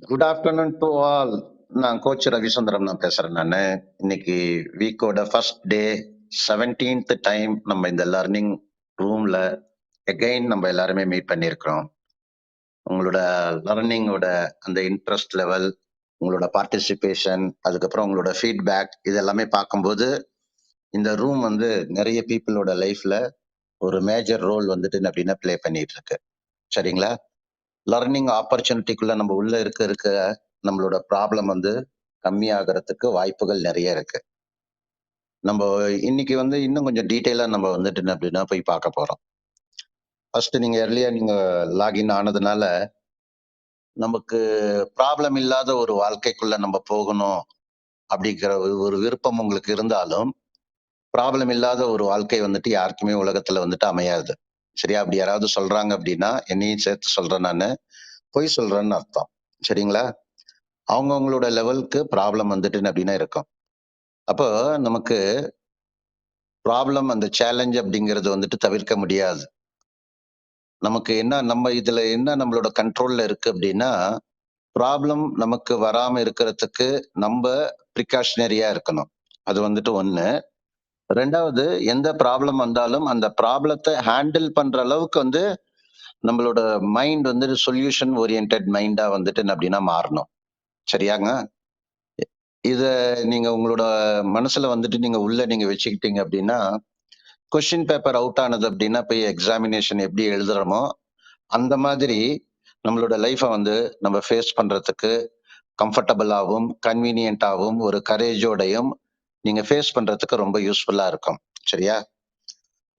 Good afternoon to all. நான் coach Ravisundaram நான் பேசுறேன். இன்னைக்கு வீக்கோட ஃபர்ஸ்ட் டே 17th டைம் நம்ம இந்த லர்னிங் ரூம்ல எகைன் நம்ம எல்லாருமே மீட் பண்ணியிருக்கிறோம். உங்களோட லர்னிங்கோட அந்த இன்ட்ரெஸ்ட் லெவல், உங்களோட பார்ட்டிசிபேஷன், அதுக்கப்புறம் உங்களோட ஃபீட்பேக், இது எல்லாமே பார்க்கும்போது இந்த ரூம் வந்து நிறைய பீப்புளோட லைஃப்ல ஒரு மேஜர் ரோல் வந்துட்டு அப்படின்னா ப்ளே பண்ணிட்டு இருக்கு. சரிங்களா? லர்னிங் ஆப்பர்ச்சுனிட்டிக்குள்ள நம்ம உள்ள இருக்க நம்மளோட ப்ராப்ளம் வந்து கம்மியாகிறதுக்கு வாய்ப்புகள் நிறைய இருக்கு. நம்ம இன்னைக்கு வந்து இன்னும் கொஞ்சம் டீட்டெயிலா நம்ம வந்துட்டு என்ன அப்படின்னா போய் பார்க்க போறோம். ஃபர்ஸ்ட் நீங்க early-ஆ நீங்க லாகின் ஆனதுனால நமக்கு ப்ராப்ளம் இல்லாத ஒரு வாழ்க்கைக்குள்ள நம்ம போகணும் அப்படிங்கிற ஒரு விருப்பம் உங்களுக்கு இருந்தாலும், ப்ராப்ளம் இல்லாத ஒரு வாழ்க்கை வந்துட்டு யாருக்குமே உலகத்துல வந்துட்டு அமையாது. சரியா? அப்படி யாராவது சொல்றாங்க அப்படின்னா என்னையும் சேர்த்து சொல்றேன், நானு பொய் சொல்றேன்னு அர்த்தம். சரிங்களா? அவங்கவுங்களோட லெவலுக்கு ப்ராப்ளம் வந்துட்டு அப்படின்னா இருக்கும். அப்போ நமக்கு ப்ராப்ளம், அந்த சேலஞ்ச் அப்படிங்கிறது வந்துட்டு தவிர்க்க முடியாது. நமக்கு என்ன, நம்ம இதுல என்ன நம்மளோட கண்ட்ரோல்ல இருக்கு அப்படின்னா, ப்ராப்ளம் நமக்கு வராம இருக்கிறதுக்கு நம்ம ப்ரிகாஷனரியா இருக்கணும். அது வந்துட்டு ஒண்ணு. 2வது, எந்த ப்ராப்ளம் வந்தாலும் அந்த ப்ராப்ளத்தை ஹேண்டில் பண்ற அளவுக்கு வந்து நம்மளோட மைண்ட் வந்து சொல்யூஷன் ஓரியன்டட் மைண்டா வந்துட்டு என்ன அப்படின்னா மாறணும். சரியாங்க? இத நீங்க உங்களோட மனசுல வந்துட்டு நீங்க உள்ள நீங்க வச்சுக்கிட்டீங்க அப்படின்னா, கொஸ்டின் பேப்பர் அவுட் ஆனது அப்படின்னா போய் எக்ஸாமினேஷன் எப்படி எழுதுறோமோ அந்த மாதிரி நம்மளோட லைஃபை வந்து நம்ம ஃபேஸ் பண்றதுக்கு கம்ஃபர்டபுளாகவும் கன்வீனியன்ட்டாகவும் ஒரு கரேஜோடையும் நீங்க ஃபேஸ் பண்றதுக்கு ரொம்ப யூஸ்ஃபுல்லா இருக்கும். சரியா?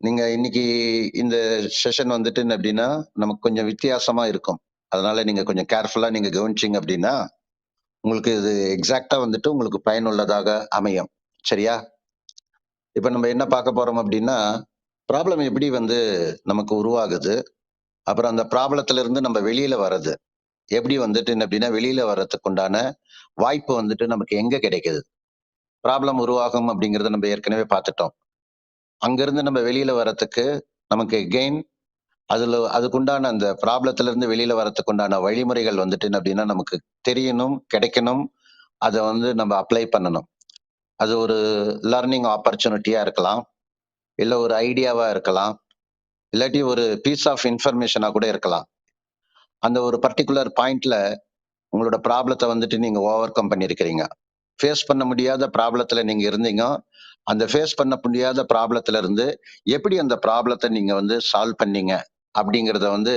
நீங்க இன்னைக்கு இந்த செஷன் வந்துட்டு என்ன அப்படின்னா நமக்கு கொஞ்சம் வித்தியாசமா இருக்கும். அதனால நீங்க கொஞ்சம் கேர்ஃபுல்லா நீங்க கவனிச்சீங்க அப்படின்னா உங்களுக்கு இது எக்ஸாக்டா வந்துட்டு உங்களுக்கு பயனுள்ளதாக அமையும். சரியா? இப்ப நம்ம என்ன பார்க்க போறோம் அப்படின்னா, ப்ராப்ளம் எப்படி வந்து நமக்கு உருவாகுது, அப்புறம் அந்த ப்ராப்ளத்துல இருந்து நம்ம வெளியில வர்றது எப்படி வந்துட்டு என்ன அப்படின்னா வெளியில வர்றதுக்கு உண்டான வாய்ப்பு வந்துட்டு நமக்கு எங்க கிடைக்குது. ப்ராப்ளம் உருவாகும் அப்படிங்கறத நம்ம ஏற்கனவே பார்த்துட்டோம். அங்கிருந்து நம்ம வெளியில வர்றதுக்கு நமக்கு கெயின், அதுக்குண்டான அந்த ப்ராப்ளத்துல இருந்து வெளியில வர்றதுக்கு உண்டான வழிமுறைகள் வந்துட்டு என்ன அப்படின்னா நமக்கு தெரியணும், கிடைக்கணும். அதை வந்து நம்ம அப்ளை பண்ணணும். அது ஒரு லர்னிங் ஆப்பர்ச்சுனிட்டியா இருக்கலாம், இல்ல ஒரு ஐடியாவா இருக்கலாம், இல்லாட்டி ஒரு பீஸ் ஆஃப் இன்ஃபர்மேஷனா கூட இருக்கலாம். அந்த ஒரு பர்டிகுலர் பாயிண்ட்ல உங்களோட ப்ராப்ளத்தை வந்துட்டு நீங்க ஓவர் கம் பண்ணிருக்கிறீங்க. ஃபேஸ் பண்ண முடியாத ப்ராப்ளத்துல நீங்க இருந்தீங்க. அந்த ஃபேஸ் பண்ண முடியாத ப்ராப்ளத்துல இருந்து எப்படி அந்த ப்ராப்ளத்தை நீங்க வந்து சால்வ் பண்ணீங்க அப்படிங்கிறத வந்து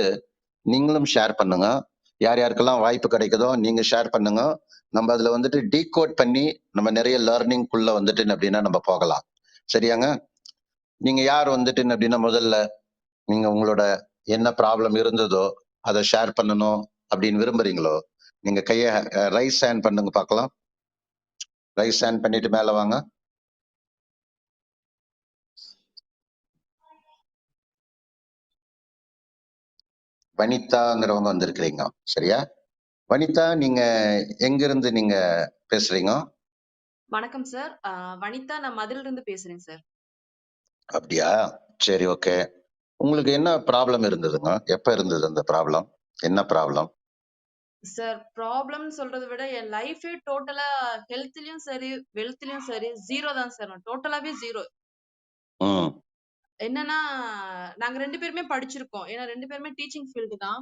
நீங்களும் ஷேர் பண்ணுங்க. யார் யாருக்கெல்லாம் வாய்ப்பு கிடைக்குதோ நீங்க ஷேர் பண்ணுங்க. நம்ம அதுல வந்துட்டு டீகோட் பண்ணி நம்ம நிறைய லேர்னிங்குள்ள வந்துட்டு என்ன அப்படின்னா நம்ம போகலாம். சரியாங்க? நீங்க யார் வந்துட்டு என்ன அப்படின்னா முதல்ல நீங்க உங்களோட என்ன ப்ராப்ளம் இருந்ததோ அதை ஷேர் பண்ணணும் அப்படின்னு விரும்புறீங்களோ, நீங்க கையை ரைஸ் ஹேண்ட் பண்ணுங்க பார்க்கலாம். ரைஸ் ஹேண்ட் பண்ணிட்டு மேல வாங்க. வனிதாங்கிறவங்க வந்திருக்கிறீங்க. சரியா? வனிதா, நீங்க எங்க இருந்து நீங்க பேசுறீங்க? வணக்கம் சார். வனிதா, நான் மதுரையில இருந்து பேசுறேன் சார். அப்படியா? சரி, ஓகே. உங்களுக்கு என்ன ப்ராப்ளம் இருந்ததுங்க? எப்ப இருந்தது அந்த ப்ராப்ளம்? என்ன ப்ராப்ளம்? சார், ப்ராப்ளம்னு சொல்றத விட என் லைஃபே டோட்டலா ஹெல்த்லயும் சரி, வெல்த்லயும் சரி 0 தான் சார். நான் டோட்டலாவே 0. ம். என்னன்னா, நாங்க 2 பேருமே படிச்சிருக்கோம். ஏன்னா 2 பேருமே டீச்சிங் ஃபீல்டு தான்.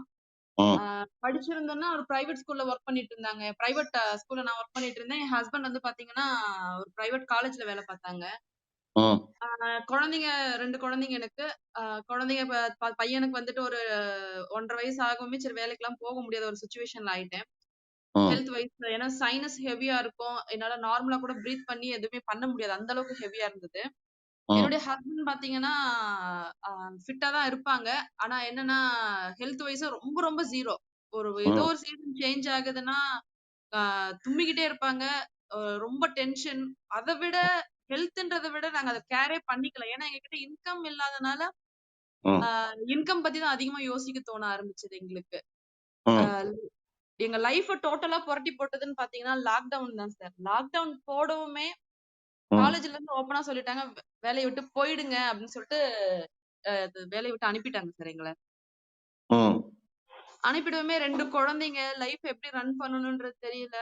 ம். படிச்சிருந்தோம்னா ஒரு பிரைவேட் ஸ்கூல்ல ஒர்க் பண்ணிட்டு இருந்தாங்க. பிரைவேட் ஸ்கூல்ல நான் ஒர்க் பண்ணிட்டு இருந்தேன். என் ஹஸ்பண்ட் வந்து பாத்தீங்கன்னா, ஒரு பிரைவேட் காலேஜ்ல வேலை பார்த்தாங்க. ம். குழந்தைங்க 2 குழந்தைங்க எனக்கு. குழந்தைங்க பையனுக்கு வந்துட்டு ஒரு 1 1/2 வயசு ஆகவுமே சரி வேலைக்கெல்லாம் போக முடியாத ஒரு சிச்சுவேஷன்ல ஆயிட்டேன். ம். ஹெல்த் வைஸ் ஏன்னா சைனஸ் ஹெவியா இருக்கும். என்னால நார்மலா கூட பிரீத் பண்ணி எதுவுமே பண்ண முடியாது. அந்த அளவுக்கு ஹெவியா இருந்தது. ம். என்னுடைய ஹஸ்பண்ட் பாத்தீங்கன்னா, ஃபிட்டா தான் இருப்பாங்க. ஆனா என்னன்னா, ஹெல்த் வைஸா ரொம்ப ரொம்ப 0. ஏதோ ம். ஒரு சீசன் சேஞ்ச் ஆகுதுன்னா, அ தும்மிக்கிட்டே இருப்பாங்க. ரொம்ப டென்ஷன். அத விட ஹெல்த்ன்றத விட நாங்க அத கேரே பண்ணிக்கல. ஏன்னா எங்ககிட்ட இன்கம் இல்லாதனால, ம். இன்கம் பத்தி தான் அதிகமா யோசிக்க தோண ஆரம்பிச்சது எங்களுக்கு. அ ம். எங்க லைஃப டோட்டலா புரட்டி போட்டதுன்னு பாத்தீங்கன்னா, லாக்டவுன் தான் சார். லாக்டவுன் போடவுமே ம். காலேஜ்ல இருந்து ஓப்பனா சொல்லிட்டாங்க, வேலைய விட்டு போயிடுங்க அப்படின்னு சொல்லிட்டு வேலைய விட்டு அனுப்பிட்டாங்க சார் எங்கள. ம். அனுப்பிடுவேமே 2 குழந்தைங்க லைஃப் எப்படி ரன் பண்ணணும்ன்றது தெரியல.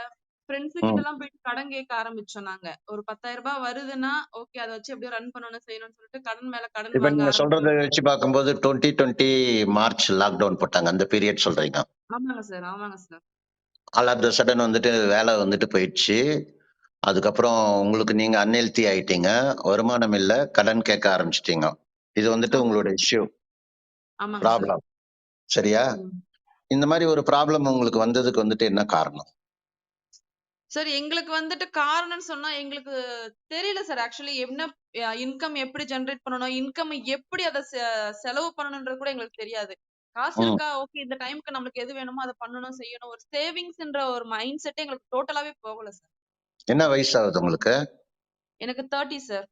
ஃப்ரெண்ட்ஸ் ம். கிட்டலாம் போயிட்டு கடன் கேட்க ஆரம்பிச்சோம் நாங்க. ஒரு ரூ. 10,000 வருதுன்னா, ஓகே அத வச்சு எப்படியோ ரன் பண்ணணும், செய்யணும்னு சொல்லிட்டு கடன் மேல கடன் இப்ப வாங்க நீங்க சொல்றத ஆரம்பிச்சோம். வச்சு பார்க்கும்போது 2020 மார்ச் லாக்டவுன் போட்டாங்க. அந்த பீரியட் சொல்றீங்க. ஆமாங்க சார், ஆமாங்க sir. All of the sudden வந்துட்டு வேலை வந்துட்டு போயிடுச்சு. அதுக்கப்புறம் உங்களுக்கு நீங்க அன்ஹெல்தி ஆயிட்டீங்க. வருமானம் இல்ல. கடன் கேட்க ஆரம்பிச்சுட்டீங்க. இது வந்துட்டு ஆமாங்க உங்களோட சார். இஷ்யூ, ஆமாங்க சார். ப்ராப்ளம். சரியா? ம். இந்த மாரி ஒரு ப்ராப்ளம் உங்களுக்கு வந்ததுக்கு வந்துட்டு என்ன காரணம்? சார் எங்களுக்கு வந்துட்டு காரணம்னு சொன்னா எங்களுக்கு தெரியல சார். ஆக்சுவலி என்ன இன்கம் எப்படி ஜெனரேட் பண்ணணும்? இன்கம் எப்படி அத செலவு பண்ணணும்ன்றது கூட எங்களுக்கு தெரியாது. காசு ம். இருக்கா? ஓகே இந்த டைம்க்கு நம்மளுக்கு எது வேணுமோ அத பண்ணணும், செய்யணும். ஒரு சேவிங்ஸ்ன்ற ஒரு மைண்ட் செட்டே எங்களுக்கு டோட்டலாவே போகல சார். என்ன வயசு ஆகுது உங்களுக்கு? எனக்கு 30 சார்.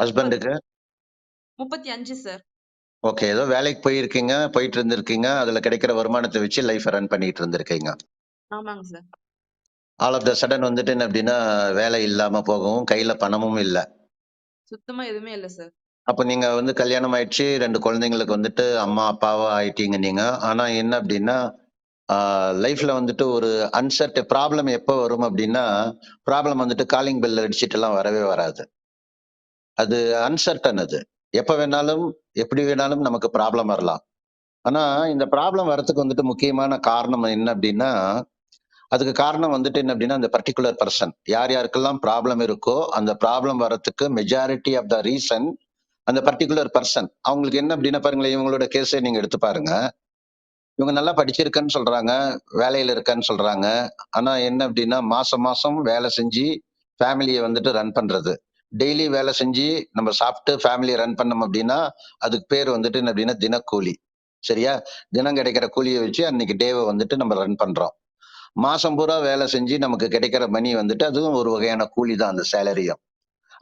30 ஹஸ்பண்டுக்கு? 35 சார். ஓகே. ஏதோ வேலைக்கு போயிருக்கீங்க, போயிட்டு இருந்திருக்கீங்க. அதுல கிடைக்கிற வருமானத்த வச்சு லைஃப்ப ரன் பண்ணிட்டு இருந்திருக்கீங்க. ஆமாங்க sir. All of the sudden வந்துட்டு என்ன அப்டின்னா, வேலை இல்லாம போகவும், கையில பணமும் இல்ல. சுத்தமா எதுவுமே இல்ல சார். அப்ப நீங்க வந்து கல்யாணம் ஆயிடுச்சு. 2 குழந்தைங்களுக்கு வந்துட்டு அம்மா, அப்பாவா ஆயிட்டீங்க நீங்க. ஆனா என்ன அப்டின்னா, ஆ லைஃப்ல வந்துட்டு ஒரு ப்ராப்ளம் எப்ப வரும் அப்டின்னா, ப்ராப்ளம் வந்துட்டு காலிங் பெல் அடிச்சுட்டுலாம் வரவே வராது. அது அன்சர்டன் அது. எப்ப வேணாலும், எப்படி வேணாலும் நமக்கு ப்ராப்ளம் வரலாம். ஆனா, இந்த ப்ராப்ளம் வரதுக்கு வந்துட்டு முக்கியமான காரணம் என்ன அப்டின்னா, அதுக்கு காரணம் வந்துட்டு என்ன அப்டின்னா, அந்த பர்ட்டிகுலர் பெர்சன். யார் யாருக்கெல்லாம் ப்ராப்ளம் இருக்கோ, அந்த ப்ராப்ளம் வரதுக்கு மெஜாரிட்டி ஆஃப் த ரீசன் அந்த பர்ட்டிகுலர் பெர்சன். அவங்களுக்கு என்ன அப்டின்னா பாருங்களேன், இவங்களோட கேஸே நீங்க எடுத்து பாருங்க. இவங்க நல்லா படிச்சிருக்கேன்னு சொல்றாங்க, வேலையில இருக்கேன்னு சொல்றாங்க. ஆனா என்ன அப்டின்னா, மாசம் மாசம் வேலை செஞ்சு ஃபேமிலிய வந்துட்டு ரன் பண்றது. டெய்லி வேலை செஞ்சு நம்ம சாப்பிட்டு ஃபேமிலிய ரன் பண்ணோம் அப்டின்னா, அதுக்கு பேர் வந்துட்டு என்ன அப்டின்னா தினக்கூலி. சரியா? தினம் கிடைக்கிற கூலிய வச்சு அன்னைக்கு டேவ வந்துட்டு நம்ம ரன் பண்றோம். மாசம் பூரா வேலை செஞ்சு நமக்கு கிடைக்கிற மணி வந்துட்டு அதுவும் ஒரு வகையான கூலி தான் அந்த சேலரியும்.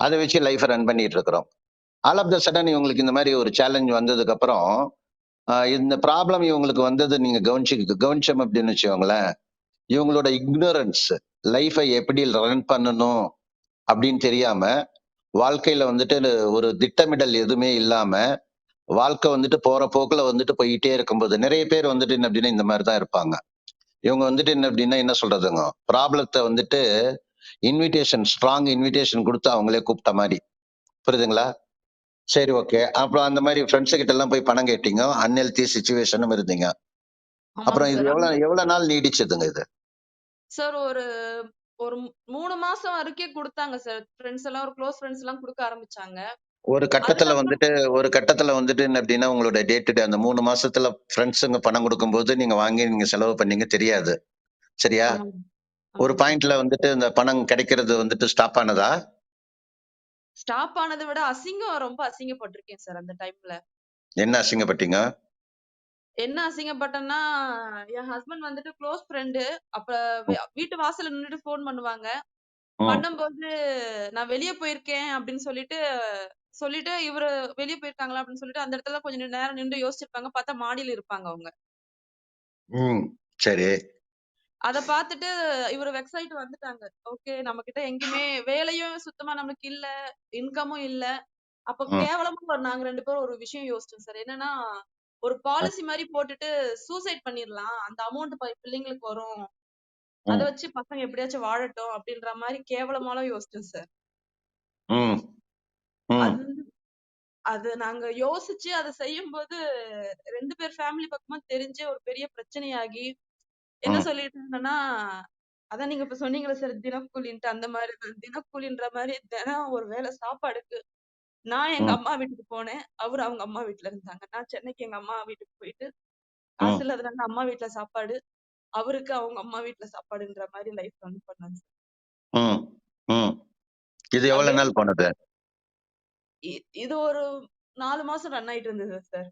அத வச்சு லைஃப ரன் பண்ணிட்டு இருக்கிறோம். ஆல் ஆஃப் த சடன் இவங்களுக்கு இந்த மாரி ஒரு சேலஞ்ச் வந்ததுக்கு அப்புறம், இந்த ப்ராப்ளம் இவங்களுக்கு வந்தது நீங்க கவனிச்சோம் அப்படின்னு வச்சுக்கோங்களேன். இவங்களோட இக்னோரன்ஸ் லைஃப எப்படி ரன் பண்ணணும் அப்படின்னு தெரியாம, வாழ்க்கையில வந்துட்டு ஒரு திட்டமிடல் எதுவுமே இல்லாம, வாழ்க்கை வந்துட்டு போற போக்குல வந்துட்டு போயிட்டே இருக்கும்போது, நெறைய பேர் வந்துட்டு என்ன அப்படின்னா இந்த மாரி தான் இருப்பாங்க. இவங்க வந்துட்டு என்ன அப்படின்னா என்ன சொல்றதுங்க, ப்ராப்ளத்த வந்துட்டு ஸ்ட்ராங் இன்விடேஷன் குடுத்து அவங்களே கூப்பிட்ட மாரி. புரியுதுங்களா? சரி, ஓகே. அப்புறம் அந்த மாரி ஃபிரெண்ட்ஸ் கிட்ட எல்லாம் போய் பணம் கேட்டீங்க. அன்ஹெல்த்தி சிச்சுவேஷனும் இருந்தீங்க. ஆமாங்க அப்புறம் இது சார். எவ்வளவு எவ்வளவு நாள் நீடிச்சதுங்க இது? சார் ஒரு ஒரு 3 மாசம் வரைக்கும் குடுத்தாங்க சார். ஃபிரெண்ட்ஸ் எல்லாம் ஒரு குளோஸ் ஃபிரெண்ட்ஸ் எல்லாம் குடுக்க ஆரம்பிச்சாங்க. அதுக்கப்புறம் ஒரு கட்டத்துல வந்துட்டு என்ன அப்டின்னா, உங்களோட டே டு டே அந்த 3 மாசத்துல ஃபிரெண்ட்ஸுங்க பணம் குடுக்கும்போது, நீங்க வாங்கி நீங்க செலவு பண்ணீங்க தெரியாது. சரியா? ஆமாங்க. ஒரு ஆமாங்க சார். பாயிண்ட்ல வந்துட்டு இந்த பணம் கிடைக்கிறது வந்துட்டு ஸ்டாப் ஆனதா? ஸ்டாப் ஆனத விட அசிங்கம் ரொம்ப அசிங்கப்பட்டுருக்கேன் சார் அந்த டைம்ல. என்ன அசிங்கப்பட்டீங்க? என்ன அசிங்கப்பட்டேன்னா, என் ஹஸ்பண்ட் வந்துட்டு குளோஸ் ஃப்ரெண்டு. அப்ப ம், வீட்டு வாசல்ல நின்னுட்டு ஃபோன் பண்ணுவாங்க. ம், பண்ணும்போது நான் வெளிய போயிருக்கேன் அப்படின்னு சொல்லிட்டு சொல்லிட்டு இவரு வெளிய போயிருக்காங்களா அப்படின்னு சொல்லிட்டு அந்த இடத்துல கொஞ்சம் நேரம் நின்னு யோசிச்சிருப்பாங்க. பார்த்தா மாடியில இருப்பாங்க அவங்க. ம். சரி. அத பார்த்துட்டு இவரு வெக்ஸ் ஆயிட்டு வந்துட்டாங்க. ஓகே நம்மகிட்ட எங்கேயுமே வேலையும் சுத்தமா நமக்கு இல்ல, இன்கமும் இல்ல. அப்ப ம், கேவலமா நாங்க 2 பேரும் ஒரு விஷயம் யோசிச்சோம் சார். என்னன்னா, ஒரு அ, பாலிசி மாரி போட்டுட்டு சூசைட் பண்ணிரலாம். அந்த அமௌண்ட் பிள்ளைங்களுக்கு வரும். அத ம், வச்சு பசங்க எப்படியாச்சும் வாழட்டும் அப்படின்ற மாரி கேவலமாலாம் யோசிச்சோம் சார். ம், ம், அது அது நாங்க யோசிச்சு அத செய்யும்போது 2 பேர் ஃபேமிலி பக்கமா தெரிஞ்சு ஒரு பெரிய பிரச்சனையாகி, என்ன ம், சொல்லிட்டு இருந்தேன்னா, அதான் நீங்க இப்ப சொன்னீங்கல்ல சார் தினக்கூலின்ட்டு அந்த மாரி தான். தினக்கூலின்ற மாரி தினம் ஒரு வேள சாப்பாடுக்கு நான் எங்க ம், அம்மா வீட்டுக்கு போனேன். அவரு அவங்க அம்மா வீட்ல இருந்தாங்க. நான் சென்னைக்கு எங்க அம்மா வீட்டுக்கு போயிட்டு, காசு ம், இல்லாதனால அம்மா வீட்ல சாப்பாடு, அவருக்கு அவங்க அம்மா வீட்ல சாப்பாடுன்ற மாரி லைஃப் ரன் பண்ணேன் சார். ம், ம். இது எவ்வளவு அப்படியே நாள் போனது? இ இது ஒரு 4 மாசம் ரன் ஆயிட்டு இருந்தது சார்.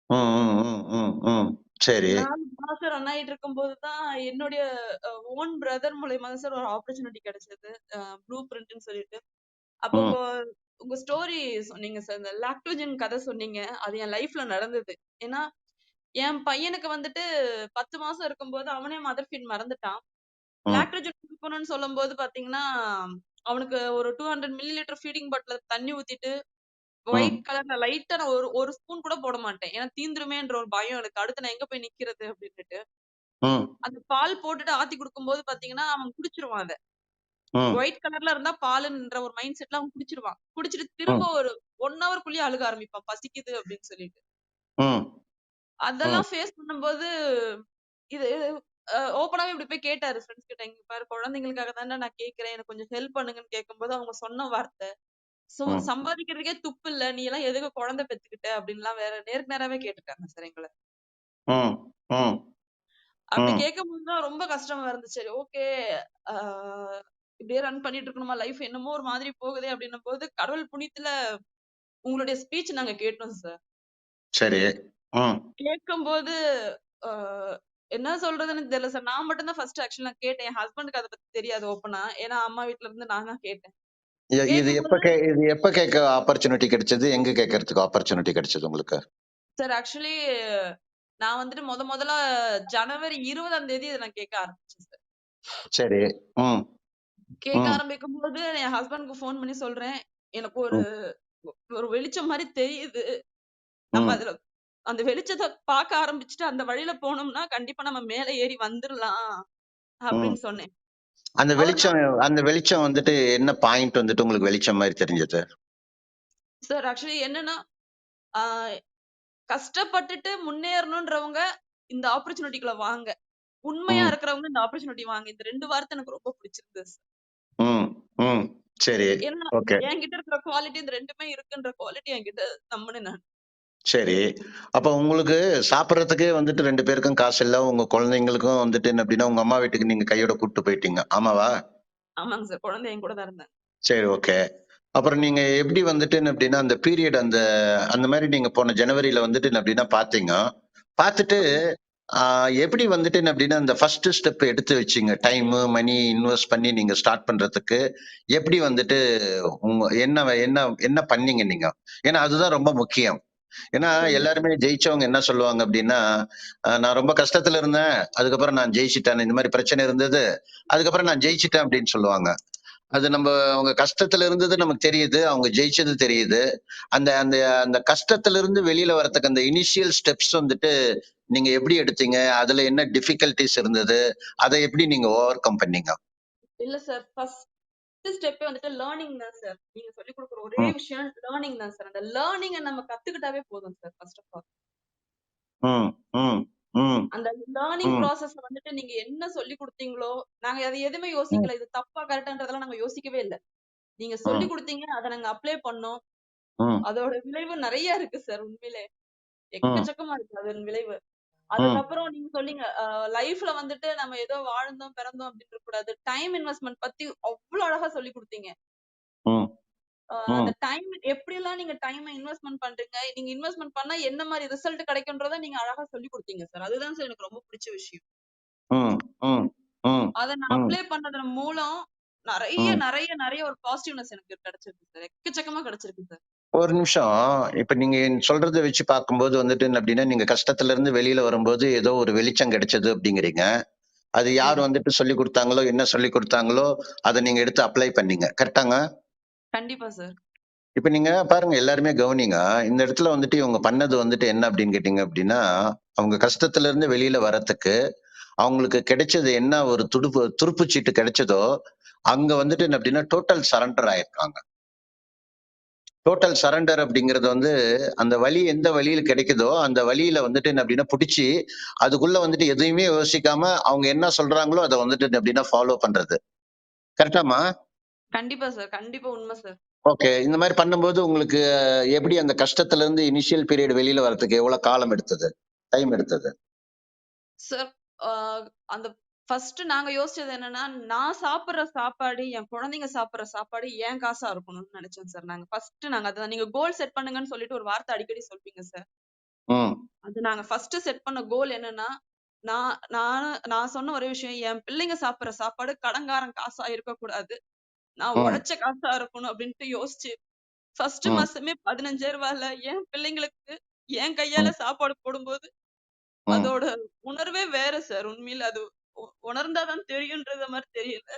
ம், ம், ம், ம், ம். சரி. 4 மாசம் ரன் ஆயிட்டு இருக்கும்போது தான் என்னுடைய ஓன் பிரதர் மூலியமா தான் சார் ஒரு ஆப்பர்ச்சுனிட்டி கிடைச்சது. ப்ளூ பிரிண்ட்ன்னு சொல்லிட்டு. அப்போ ம், உங்க ஸ்டோரி சொன்னீங்க சார். இந்த லாக்டோஜன் கதை சொன்னீங்க. அது என் லைஃப்ல நடந்தது. ஏன்னா, என் பையனுக்கு வந்துட்டு 10 மாசம் இருக்கும்போது அவனே மதர் ஃபீட் மறந்துட்டான். ம், லாக்டோஜன் குடுக்கணும்னு சொல்லும்போது பார்த்தீங்கன்னா, அவனுக்கு ஒரு 200 மில்லி லிட்டர் ஃபீடிங் பாட்டில்ல தண்ணி ஊத்திட்டு, ஒயிட் ம், கலர்ல லைட்டா நான் ஒரு ஸ்பூன் கூட போட மாட்டேன். ஏன்னா தீந்துருமேன்ற ஒரு பயம் எனக்கு. அடுத்து நான் எங்க போய் நிக்கிறது அப்டின்னுட்டு. ம், அந்த பால் போட்டுட்டு ஆத்தி குடுக்கும்போது பாத்தீங்கன்னா, அவன் குடிச்சுருவான் அத. ம், ஒயிட் கலர்ல இருந்தா பாலுன்ற ஒரு மைண்ட் செட்ல அவன் குடிச்சுருவான். குடிச்சிட்டு திரும்ப ம், ஒரு 1 ஹவர்க்குள்ளயே அழுக ஆரம்பிப்பான். பசிக்குது அப்டின்னு சொல்லிட்டு. ம், ம், அதெல்லாம் ஃபேஸ் பண்ணும்போது, இது ஓப்பனாவே இப்டி போய் கேட்டாரு ஃப்ரெண்ட்ஸ் கிட்ட. "இங்க பாரு குழந்தைங்களுக்காக தான்டா நான் கேட்கிறேன். எனக்கு கொஞ்சம் ஹெல்ப் பண்ணுங்கன்னு" கேட்கும்போது அவங்க சொன்ன வார்த்தை, ம், சம்பாதிக்கிறதுக்கே துப்பு இல்ல. நீ எல்லாம் எதுக்கு குழந்தை பெத்துக்கிட்ட?" அப்டின்லாம் வேற நேருக்கு நேராவே கேட்டுட்டாங்க சார் எங்கள. ம், ம், அப்டி ம். கேட்கும்போது தான் ரொம்ப கஷ்டமா இருந்துச்சு. சரி ஓகே. ஆ இப்டியே ரன் பண்ணிட்டு இருக்கணுமா? லைஃப் என்னமோ ஒரு மாதிரி போகுதே அப்டின்னும்போது, கடவுள் புண்ணியத்துல உங்களுடைய ஸ்பீச் நாங்க கேட்டோம் சார். சரி. ம். கேட்கும்போது ஆ என்ன சொல்றதுன்னு தெரியல சார். நான் மட்டும் தான் ஃபர்ஸ்ட் ஆக்சுவலா கேட்டேன். என் ஹஸ்பண்டுக்கு அத பத்தி தெரியாது ஓப்பனா. ஏன்னா அம்மா வீட்ல இருந்து நான் தான் கேட்டேன். கேட்கும்போது இது எப்ப கேட்க ஆப்பர்ச்சுனிட்டி கிடைச்சது? எங்க கேட்கறதுக்கு ஆப்பர்ச்சுனிட்டி கிடைச்சது உங்களுக்கு? சார் ஆக்சுவலி நான் வந்துட்டு முதல்ல ஜனவரி 20ஆம் தேதி இத நான் கேட்க ஆரம்பிச்சேன் சார். சரி. ம், கேட்க ம், ஆரம்பிக்கும்போது என் ஹஸ்பண்டுக்கு ஃபோன் பண்ணி சொல்றேன். எனக்கு ஒரு ம், ஒரு வெளிச்சம் மாரி தெரியுது. நம்ம ம், அதுல அந்த வெளிச்சத்த பார்க்க ஆரம்பிச்சுட்டு அந்த வழியில போனோம்னா, கண்டிப்பா நம்ம மேல ஏறி வந்துரலாம் ம். அப்படின்னு சொன்னேன். அந்த அவர் வெளிச்சம் தான் அந்த வெளிச்சம் வந்துட்டு என்ன பாயிண்ட் வந்துட்டு உங்களுக்கு வெளிச்சம் மாரி தெரிஞ்சது? சார் ஆக்சுவலி என்னன்னா, ஆ கஷ்டப்பட்டுட்டு முன்னேறணுன்றவங்க இந்த ஆப்பர்ச்சுனிட்டிக்குள்ள வாங்க. உண்மையா ம், இருக்கிறவங்க இந்த ஆப்பர்ச்சுனிட்டி வாங்க. இந்த 2 வார்த்தை எனக்கு ரொம்ப பிடிச்சிருந்தது சார். ம், ம். சரி. ஏன்னா ஓகே. என்கிட்ட இருக்கிற குவாலிட்டி இந்த 2மே இருக்குன்ற குவாலிட்டி என்கிட்ட நம்புனேன் நான். சரி. அப்ப உங்களுக்கு சாப்பிடுறதுக்கே வந்துட்டு 2 பேருக்கும் காசு இல்ல. உங்க குழந்தைங்களுக்கும் வந்துட்டு என்ன அப்டின்னா, உங்க அம்மா வீட்டுக்கு நீங்க கையோட கூட்டு போயிட்டீங்க. ஆமாவா? ஆமாங்க சார். குழந்தை என் கூட தான் இருந்தாங்க. சரி, ஓகே. அப்புறம் நீங்க எப்படி வந்துட்டு என்ன அப்டின்னா, அந்த பீரியட் அந்த அந்த மாரி நீங்க போன ஜனவரில வந்துட்டு என்ன அப்டின்னா பார்த்தீங்க. பார்த்துட்டு ஓகே. ஆ எப்படி வந்துட்டு என்ன அப்டின்னா, அந்த ஃபர்ஸ்ட் ஸ்டெப் எடுத்து வச்சீங்க? டைமு, மணி இன்வெஸ்ட் பண்ணி நீங்க ஸ்டார்ட் பண்றதுக்கு, எப்படி வந்துட்டு என்ன என்ன பண்ணீங்க நீங்க? ஏன்னா அதுதான் ரொம்ப முக்கியம். ஏன்னா கண்டிப்பா. எல்லாருமே ஜெயிச்சவங்க என்ன சொல்லுவாங்க அப்டின்னா, நான் ரொம்ப கஷ்டத்துல இருந்தேன். அதுக்கப்புறம் நான் ஜெயிச்சுட்டேன். இந்த மாரி பிரச்சனை இருந்தது. அதுக்கப்புறம் நான் ஜெயிச்சுட்டேன் அப்டின்னு சொல்லுவாங்க. அது அவங்க கஷ்டத்துல இருந்தது நமக்கு தெரியுது. அவங்க ஜெயிச்சது தெரியுது. அந்த அந்த அந்த கஷ்டத்துல இருந்து வெளியில வரதுக்கு அந்த இனிஷியல் ஸ்டெப்ஸ் வந்துட்டு நீங்க எப்படி எடுத்தீங்க? அதுல என்ன டிஃபிகல்டீஸ் இருந்தது? அத எப்படி நீங்க ஓவர் கம் பண்ணீங்க? இல்ல சார். ஃபர்ஸ்ட் ஸ்டெப்பே வந்துட்டு லேர்னிங் தான் சார். நீங்க சொல்லிக் குடுக்குற ஒரே ம், விஷயம் லேர்னிங் தான் சார். அந்த லேர்னிங்க நம்ம கத்துக்கிட்டாவே போதும் சார் ஃபர்ஸ்ட் ஆஃப் ஆல். ம், ம், ம், அந்த லேர்னிங் ம், ப்ராசஸ்ல வந்துட்டு நீங்க என்ன சொல்லிக் குடுத்தீங்களோ, நாங்க அத எதுவுமே ம், யோசிக்கல. இது தப்பா, கரெக்ட்டான்றதெல்லாம் நாங்க யோசிக்கவே இல்ல. நீங்க ம், சொல்லிக் குடுத்தீங்க. அத நாங்க அப்ளை பண்ணோம். ம், அதோட விளைவு நெறைய இருக்கு சார் உண்மையிலே. ம், எக்கச்சக்கமா இருக்கு அதன் விளைவு. ம், அதுக்கப்புறம் நீங்க சொன்னீங்க, லைஃப்ல வந்துட்டு நம்ம ஏதோ வாழ்ந்தோம், பிறந்தோம் அப்டின்னு இருக்கக்கூடாது. டைம் இன்வெஸ்ட்மென்ட் பத்தி அவ்ளோ அழகா சொல்லிக் குடுத்தீங்க. ம், அந்த ம், டைம் எப்படியெல்லாம் நீங்க டைம இன்வெஸ்ட்மென்ட் பண்றீங்க? நீங்க இன்வெஸ்ட்மென்ட் பண்ணா என்ன மாரி ரிசல்ட் கிடைக்கும்ன்றத நீங்க அழகா சொல்லிக் குடுத்தீங்க சார். அதுதான் சார் எனக்கு ரொம்ப பிடிச்ச விஷயம். ம், ம், ம், அத நான் ம், அப்ளை பண்ணதன் மூலம் ம். நெறைய ஒரு பாசிட்டிவ்னஸ் எனக்கு கிடைச்சிருக்கு சார். எக்கச்சக்கமா கிடைச்சிருக்கு சார். ஒரு நிமிஷம். இப்ப நீங்க சொல்றத வச்சு பார்க்கும்போது வந்துட்டு என்ன அப்டின்னா, நீங்க கஷ்டத்துல இருந்து வெளியில வரும்போது ஏதோ ஒரு வெளிச்சம் கிடைச்சது அப்டிங்கிறீங்க. அது யார் கண்டிப்பா. வந்துட்டு சொல்லிக் குடுத்தாங்களோ, என்ன சொல்லிக் குடுத்தாங்களோ, அத நீங்க எடுத்து அப்ளை பண்ணீங்க. கரெக்ட்டாங்க? கண்டிப்பா சார். இப்ப நீங்க பாருங்க எல்லாருமே கவனிங்க. இந்த இடத்துல வந்துட்டு இவங்க பண்ணது வந்துட்டு என்ன அப்படின்னு கேட்டீங்க அப்படின்னா, அவங்க கஷ்டத்துல இருந்து வெளியில வரதுக்கு, அவங்களுக்கு கிடைச்சது என்ன ஒரு துருப்புச் சீட்டு கிடைச்சதோ, அங்க வந்துட்டு என்ன அப்படின்னா, டோட்டல் சரண்டர் ஆயிருக்காங்க. டோட்டல் சரண்டர் அப்படிங்கிறது வந்து, அந்த வழி எந்த வழியில கிடைக்குதோ, அந்த வழியில வந்துட்டு என்ன அப்படின்னா புடிச்சு, அதுக்குள்ள வந்துட்டு எதையுமே யோசிக்காம, அவங்க என்ன சொல்றாங்களோ, அத வந்துட்டு என்ன அப்படின்னா ஃபாலோ பண்றது. கரெக்ட்டாம்மா? கண்டிப்பா சார். கண்டிப்பா உண்ம சார். ஓகே. இந்த மாரி பண்ணும்போது உங்களுக்கு எப்படி அந்த கஷ்டத்துல இருந்து இனிஷியல் பீரியட் வெளியில வரதுக்கு எவ்வளவு காலம் எடுத்தது? டைம் எடுத்தது? சார், அ அந்த ஃபர்ஸ்ட் நாங்க யோசிச்சது என்னன்னா, நான் சாப்பிடுற சாப்பாடு, என் குழந்தைங்க சாப்பிடுற சாப்பாடு என் காசா இருக்கணும்னு நெனச்சோம் சார். நாங்க அதுதான் நீங்க கோல் செட் பண்ணுங்கன்னு சொல்லிட்டு ஒரு வார்த்தை அடிக்கடி சொல்வீங்க சார். ம், அது நாங்க ஃபர்ஸ்ட் செட் பண்ண கோல் என்னன்னா, நான் சொன்ன ஒரே விஷயம், என் பிள்ளைங்க சாப்பிடுற சாப்பாடு கடன்காரன் காசா இருக்கக்கூடாது. நான் ம், உழைச்ச காசா இருக்கணும் அப்டின்ட்டு யோசிச்சு, ஃபர்ஸ்ட் ம், மாசமே ரூ. 15,000ல என் பிள்ளைங்களுக்கு என் கையால ம், சாப்பாடு போடும்போது, ம், அதோட உணர்வே வேற சார். உண்மையில அது உணர்ந்தா தான் தெரியும்ன்றத மாரி தெரியல.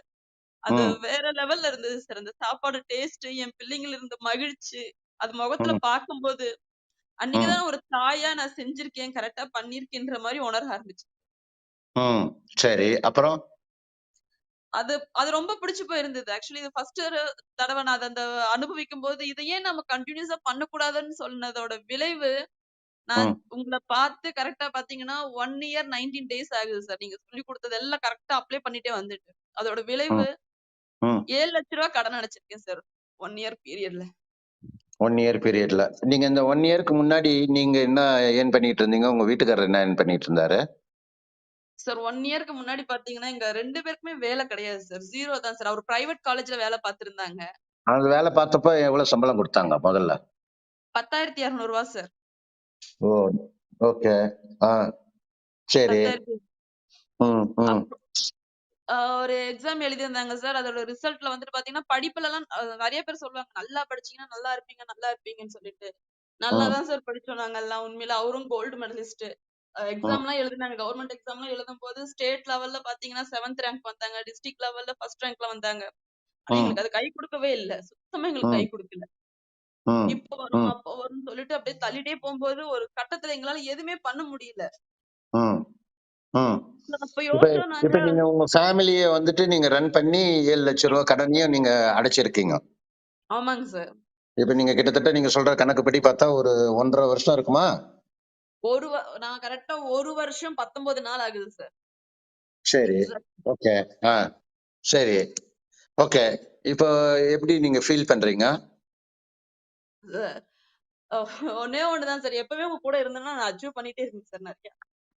அது ம், வேற லெவல்ல இருந்தது சார். அந்த சாப்பாடு டேஸ்ட், என் பிள்ளைங்கள் இருந்த மகிழ்ச்சி. அது முகத்துல ம், பார்க்கும்போது, அன்னைக்கு ம், தான் ஒரு தாயா நான் செஞ்சிருக்கேன், கரெக்ட்டா பண்ணியிருக்கேன்ற மாரி உணர ஆரம்பிச்சேன். ம். சரி. அப்புறம்? அது அது ரொம்ப பிடிச்சு போயிருந்தது. ஆக்சுவலி இது ஃபர்ஸ்ட் ஒரு தடவ நான் அத அந்த அனுபவிக்கும்போது, இத ஏன் நம்ம கன்டினியூஸா பண்ணக்கூடாதுன்னு சொன்னதோட விளைவு, நான் ம், உங்கள பார்த்து கரெக்ட்டா பார்த்தீங்கன்னா, 1 இயர் 19 டேஸ் ஆகுது சார். நீங்க சொல்லிக் குடுத்தது எல்லாம் கரெக்ட்டா அப்ளை பண்ணிட்டே வந்துட்டு. அதோட விளைவு ம், ம். ரூ. 7,00,000 கடன் அடைச்சிருக்கேன் சார். 1 இயர் பீரியட்ல. 1 இயர் பீரியட்ல. நீங்க இந்த 1 இயர்க்கு முன்னாடி நீங்க என்ன ஏர்ன் பண்ணிட்டு இருந்தீங்க? உங்க வீட்டுக்காரர் என்ன ஏர்ன் பண்ணிட்டு இருந்தாரு? சார் 1 இயர்க்கு முன்னாடி பார்த்தீங்கன்னா, எங்க 2 பேருக்குமே வேலை கிடையாது சார். 0 தான் சார். அவரு பிரைவேட் காலேஜ்ல வேலை பார்த்திருந்தாங்க. அந்த வேலை பார்த்தப்ப எவ்வளவு சம்பளம் குடுத்தாங்க முதல்ல? ரூ. 10,200 சார். ஓ! ஓகே. ஆ. சரி. 10,000 ம், ம், அப் ஒரு எக்ஸாம் எழுதியிருந்தாங்க சார். அதோட ரிசல்ட்ல வந்துட்டு பார்த்தீங்கன்னா, படிப்புலலாம் நெறைய பேர் சொல்லுவாங்க, "நல்லா படிச்சீங்கன்னா நல்லா இருப்பீங்க, நல்லா இருப்பீங்கன்னு" சொல்லிட்டு. நல்லா ம், தான் சார் படிச்சோம் நாங்கலாம். உண்மையில அவரும் கோல்டு மெடலிஸ்ட். ம், எக்ஸாம்லாம் எழுதுனாங்க. கவர்ன்மென்ட் எக்ஸாம்லாம் எழுதும்போது ஸ்டேட் லெவல்ல பார்த்தீங்கன்னா, 7த் ரேங்க் வந்தாங்க. டிஸ்ட்ரிக்ட் லெவல்ல 1 ரேங்க்ல வந்தாங்க. ஆனா ம், எங்களுக்கு அது கை குடுக்கவே இல்ல. சுத்தமா எங்களுக்கு கை ம், குடுக்கல. ம், இப்ப வரும், ம், அப்ப வரும்னு சொல்லிட்டு அப்படியே தள்ளிட்டே போம்போது, ஒரு கட்டத்துல எங்களால எதுவுமே பண்ண முடியல. ம், ம். அப்ப இப்ப யோசிச்சோம் நாங்க. இப்ப நீங்க உங்க ஃபேமிலிய வந்துட்டு நீங்க ரன் பண்ணி ரூ. 7,00,000 கடனையும் நீங்க அடைச்சிருக்கீங்க. ஆமாங்க சார். இப்ப நீங்க கிட்டத்தட்ட நீங்க சொல்ற கணக்குப்படி பார்த்தா ஒரு 1 1/2 வருஷம் இருக்குமா? நான் கரெக்ட்டா 1 வருஷம் 19 நாள் ஆகுது சார். சரி. எக்ஸாக்ட். ஓகே. ஆ. சரி. ஓகே. இப்போ எப்படி நீங்க ஃபீல் பண்றீங்க? ஒண்ணே ஒண்ணு தான் சார். எப்பவுமே உங்க கூட இருந்தேன்னா, நான் அச்சீவ் பண்ணிட்டே இருப்பேன் சார் நெறைய.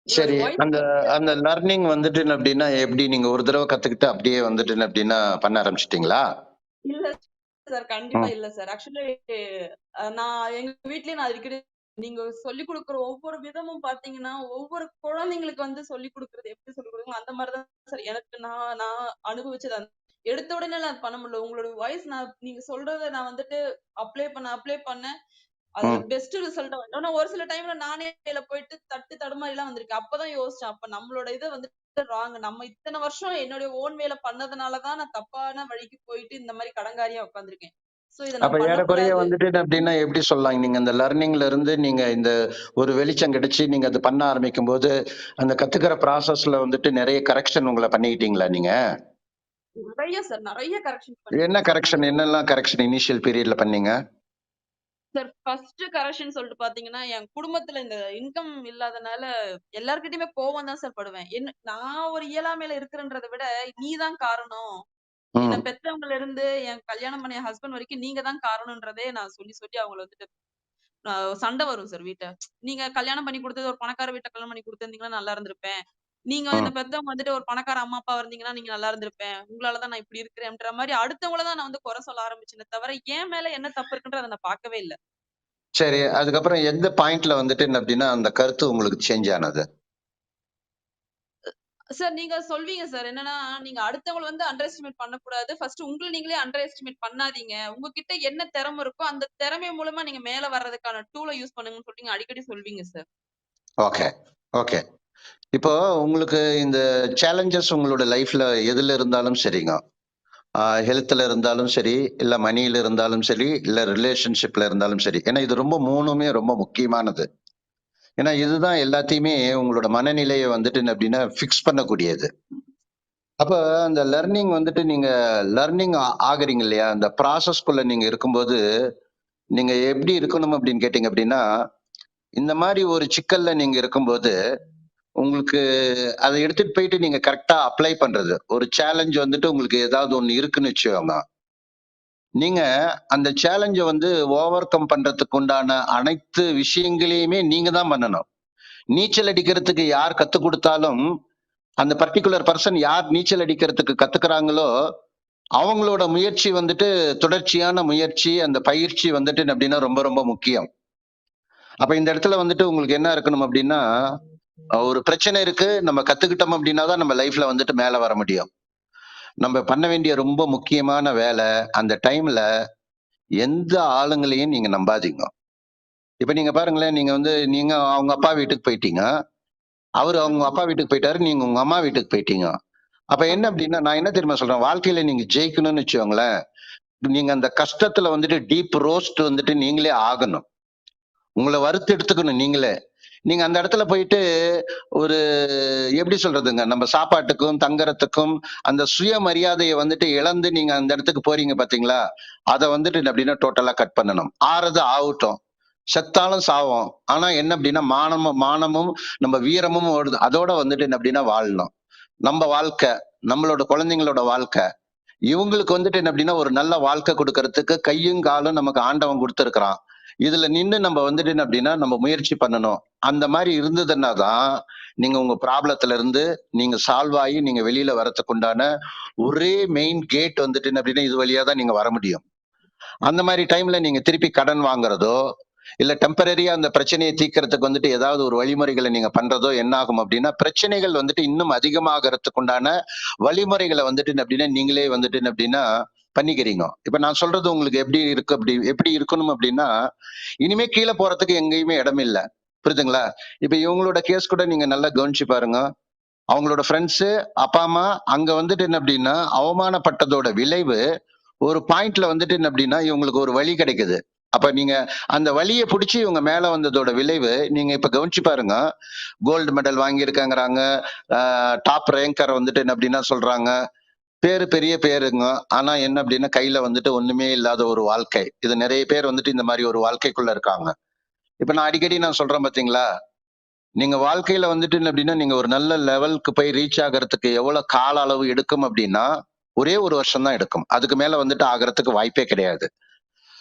சரி. உங்களுடைய வாய்ஸ் அந்த அந்த லர்னிங் வந்துட்டுன்னு அப்படின்னா எப்படி நீங்க ஒரு தடவ கத்துக்கிட்டு அப்படியே வந்துட்டுன்னு அப்படின்னா பண்ண ஆரம்பிச்சுட்டீங்களா? இல்ல சார். கண்டிப்பா ம். இல்ல சார். ஆக்சுவலி நான் எங்க வீட்லயே நான் அடிக்கடி நீங்க சொல்லிக் குடுக்குற ஒவ்வொரு விதமும் பார்த்தீங்கன்னா, ஒவ்வொரு குழந்தைங்களுக்கு வந்து சொல்லிக் குடுக்குறது எப்படி சொல்லிக் குடுக்கணும், அந்த மாரி தான் சார் எனக்கு நான் நான் அனுபவிச்சது. எடுத்த உடனே நான் பண்ண முடியல. உங்களோட வாய்ஸ் நீங்க சொல்றத நான் வந்துட்டு அப்ளை பண்ணேன். அதுல ம். பெஸ்ட் ரிசல்ட் ஆனா ஒரு சில டைம்ல நானே இதுல போயிட்டு தட்டு தடுமாறிலாம் வந்திருக்கேன். அப்பதான் யோசிச்சேன். அப்ப நம்மளோட இது வந்துட்டு ராங். நம்ம இத்தன வருஷம் என்னுடைய ஓன் வேல பண்ணதுனால தான் நான் தப்பான வழிக்கு போயிட்டு இந்த மாரி கடங்காரியா உட்கார்ந்துருக்கேன். சோ இத அப்ப நான் ஏறக்குறைய பண்ணக்கூடாது. வந்துட்டு அப்படின்னா எப்படி சொல்லலாம்? நீங்க அந்த லர்னிங்ல இருந்து நீங்க இந்த ஒரு வெளிச்சம் கிடைச்சு நீங்க அத பண்ண ஆரம்பிக்கும்போது, அந்த கத்துக்கிற ப்ராசஸ்ல வந்துட்டு நெறைய கரெக்ஷன் உங்கள பண்ணிக்கிட்டீங்களா நீங்க? நெறைய சார் நெறைய கரெக்ஷன் என்ன பண்ணிக்கிட்டேன் சார் நானு. கரெக்ஷன் என்னெல்லாம் கரெக்ஷன் இனிஷியல் பீரியட்ல பண்ணீங்க? சார் ஃபர்ஸ்ட் கரெக்ஷன் சொல்லிட்டு பாத்தீங்கன்னா, என் குடும்பத்துல இந்த இன்கம் இல்லாதனால எல்லார்கிட்டயுமே கோவம் தான் சார் படுவேன். நான் ஒரு இயலாமையில இருக்கிறேன்றத விட, "நீ தான் காரணம். என்ன ம். பெத்தவங்கல இருந்து என் கல்யாணம் பண்ண என் ஹஸ்பண்ட் வரைக்கும் நீங்க தான் காரணம்ன்றதே" நான் சொல்லி சொல்லி அவங்கள வந்துட்டு சண்டை வரும் சார் வீட்ல. நீங்க கல்யாணம் பண்ணி குடுத்தது ஒரு பணக்கார வீட்ல கல்யாணம் பண்ணி குடுத்திருந்தீங்கன்னா நல்லா இருந்திருப்பேன். நீங்க என்ன ம். பெத்தவங்க வந்துட்டு ஒரு பணக்கார அம்மா, அப்பா இருந்தீங்கன்னா நீங்க நல்லா இருந்திருப்பேன். உங்களால தான் நான் இப்படி இருக்கிறேன்ற மாரி அடுத்தவங்கள தான் நான் வந்து குறை சொல்ல ஆரம்பிச்சேனே தவிர, என் மேல என்ன தப்பு இருக்குன்றத நான் பார்க்கவே இல்ல. சரி. அதுக்கப்புறம் எந்த பாயிண்ட்ல வந்துட்டு என்ன அப்படின்னா, அந்த கருத்து உங்களுக்கு சேஞ்ச் ஆனது? சார் நீங்க சொல்வீங்க சார். என்னன்னா, நீங்க அடுத்தவங்கள வந்து அண்டர் எஸ்டிமேட் பண்ணக்கூடாது. ஃபர்ஸ்ட் உங்கள நீங்களே அண்டர் எஸ்டிமேட் பண்ணாதீங்க. உங்ககிட்ட என்ன திறமை இருக்கோ, அந்த திறமை மூலமா நீங்க மேல வர்றதுக்கான டூல யூஸ் பண்ணுங்கன்னு சொல்லி நீங்க அடிக்கடி சொல்வீங்க சார். Okay, okay. இப்போ உங்களுக்கு இந்த சேலஞ்சஸ் உங்களோட லைஃப்ல எதுல இருந்தாலும் சரிங்க. ஹெல்த்ல இருந்தாலும் சரி, இல்ல மனியில இருந்தாலும் சரி, இல்ல ரிலேஷன்ஷிப்ல இருந்தாலும் சரி. ஏன்னா இது ரொம்ப 3மே ரொம்ப முக்கியமானது. ஏன்னா இதுதான் எல்லாத்தையுமே உங்களோட மனநிலைய வந்துட்டு என்ன அப்படின்னா ஃபிக்ஸ் பண்ணக்கூடியது. அப்ப அந்த லர்னிங் வந்துட்டு நீங்க லர்னிங் ஆகுறீங்க இல்லையா? அந்த ப்ராசஸ்க்குள்ள நீங்க இருக்கும்போது, நீங்க எப்படி இருக்கணும் அப்படின்னு கேட்டீங்க அப்படின்னா, இந்த மாரி ஒரு சிக்கல்ல நீங்க இருக்கும்போது, உங்களுக்கு அத எடுத்துட்டு போயிட்டு நீங்க கரெக்ட்டா அப்ளை பண்றது. ஒரு சேலஞ்ச் வந்துட்டு உங்களுக்கு ஏதாவது ஒண்ணு இருக்குன்னு வச்சுக்கோங்க. நீங்க அந்த சேலஞ்ச வந்து ஓவர் கம் பண்றதுக்கு உண்டான அனைத்து விஷயங்களையுமே நீங்க தான் பண்ணணும். நீச்சல் அடிக்கிறதுக்கு யார் கத்துக் குடுத்தாலும், அந்த பர்ட்டிகுலர் பெர்சன் யார் நீச்சல் அடிக்கிறதுக்கு கத்துக்கிறாங்களோ, அவங்களோட முயற்சி வந்துட்டு தொடர்ச்சியான முயற்சி, அந்த பயிற்சி வந்துட்டு எப்படின்னா ரொம்ப ரொம்ப முக்கியம். அப்ப இந்த இடத்துல வந்துட்டு உங்களுக்கு என்ன இருக்கணும் அப்படின்னா, ஒரு பிரச்சனை இருக்கு. நம்ம கத்துக்கிட்டோம் அப்படின்னா தான் நம்ம லைஃப்ல வந்துட்டு மேல வர முடியும். நம்ம பண்ண வேண்டிய ரொம்ப முக்கியமான வேலை, அந்த டைம்ல எந்த ஆளுங்களையும் நீங்க நம்பாதீங்க. இப்ப நீங்க பாருங்களேன், நீங்க அவங்க அப்பா வீட்டுக்கு போயிட்டீங்க. அவரு அவங்க ம். அப்பா வீட்டுக்கு போயிட்டாரு. நீங்க உங்க அம்மா வீட்டுக்கு போயிட்டீங்க. அப்ப என்ன ஆமாங்க. அப்டின்னா, நான் என்ன தெரியுமா சொல்றேன்? வாழ்க்கையில நீங்க ஜெயிக்கணும்னு வச்சுக்கோங்களேன், நீங்க அந்த கஷ்டத்துல வந்துட்டு டீப் ரோஸ்ட் வந்துட்டு நீங்களே ஆகணும். உங்கள வறுத்து எடுத்துக்கணும் நீங்களே. நீங்க அந்த இடத்துல போயிட்டு ஒரு எப்படி சொல்றதுங்க, நம்ம சாப்பாட்டுக்கும், தங்குறதுக்கும் அந்த சுயமரியாதைய வந்துட்டு இழந்து நீங்க அந்த இடத்துக்கு போறீங்க பார்த்தீங்களா? அத வந்துட்டு அப்படின்னா டோட்டலா கட் பண்ணணும். ஆறது ஆகட்டும். செத்தாலும் சாவோம். ஆனா என்ன அப்படின்னா, மானமும் நம்ம வீரமும் ஓடுது. அதோட வந்துட்டு என்ன அப்படின்னா வாழணும். நம்ம வாழ்க்கை, நம்மளோட குழந்தைங்களோட வாழ்க்கை. இவங்களுக்கு வந்துட்டு என்ன அப்படின்னா, ஒரு நல்ல வாழ்க்கை குடுக்கறதுக்கு கையும், காலும் நமக்கு ஆண்டவன் குடுத்திருக்கிறான். இதுல நின்னு நம்ம வந்துட்டு என்ன அப்படின்னா, நம்ம முயற்சி பண்ணணும். அந்த மாரி இருந்ததுன்னா தான், நீங்க உங்க ப்ராப்ளத்துல இருந்து நீங்க சால்வ் ஆயி நீங்க வெளியில வரதுக்கு உண்டான ஒரே மெயின் கேட் வந்துட்டு என்ன அப்படின்னா, இது வழியா தான் நீங்க வர முடியும். அந்த மாரி டைம்ல நீங்க திருப்பி கடன் வாங்குறதோ, இல்ல டெம்பரரியா அந்த பிரச்சனைய தீர்க்கறதுக்கு வந்துட்டு ஏதாவது ஒரு வழிமுறைகள நீங்க பண்றதோ என்ன ஆகும் அப்டின்னா, பிரச்சனைகள் வந்துட்டு இன்னும் அதிகமாகறதுக்கு உண்டான வழிமுறைகள வந்துட்டு என்ன அப்டின்னா, நீங்களே வந்துட்டு என்ன அப்டின்னா பண்ணிக்கிறீங்க. இப்ப நான் சொல்றது உங்களுக்கு எப்படி இருக்கணும் அப்டின்னா, இனிமே கீழ போறதுக்கு எங்கேயுமே இடமில்ல. புரியுதுங்களா? இப்ப இவங்களோட கேஸ் கூட நீங்க நல்லா கவனிச்சு பாருங்க. அவங்களோட ஃப்ரெண்ட்ஸு, அப்பா, அம்மா அங்க வந்துட்டு என்ன அப்டின்னா, அவமானப்பட்டதோட விளைவு ஒரு பாயிண்ட்ல வந்துட்டு என்ன அப்டின்னா, இவங்களுக்கு ஒரு வழி கிடைக்குது. அப்ப நீங்க அந்த வழிய புடிச்சு இவங்க மேல வந்ததோட விளைவு, நீங்க இப்ப கவனிச்சு பாருங்க. கோல்டு மெடல் வாங்கியிருக்கேங்கிறாங்க. அ டாப் ரேங்கர் வந்துட்டு என்ன அப்டின்னா சொல்றாங்க. பேரு பெரிய பேருங்க. ஆனா என்ன அப்டின்னா, கையில வந்துட்டு ஒண்ணுமே இல்லாத ஒரு வாழ்க்கை. இது நெறைய பேர் வந்துட்டு இந்த மாரி ஒரு வாழ்க்கைக்குள்ள இருக்காங்க. இப்ப நான் அடிக்கடி நான் சொல்றேன் பார்த்தீங்களா? நீங்க வாழ்க்கையில வந்துட்டு என்ன அப்டின்னா, நீங்க ஒரு நல்ல லெவலுக்கு போய் ரீச் ஆகறதுக்கு எவ்வளவு கால அளவு எடுக்கும் அப்டின்னா, ஒரே 1 வருஷம் தான் எடுக்கும். அதுக்கு மேல வந்துட்டு ஆகறதுக்கு வாய்ப்பே கிடையாது.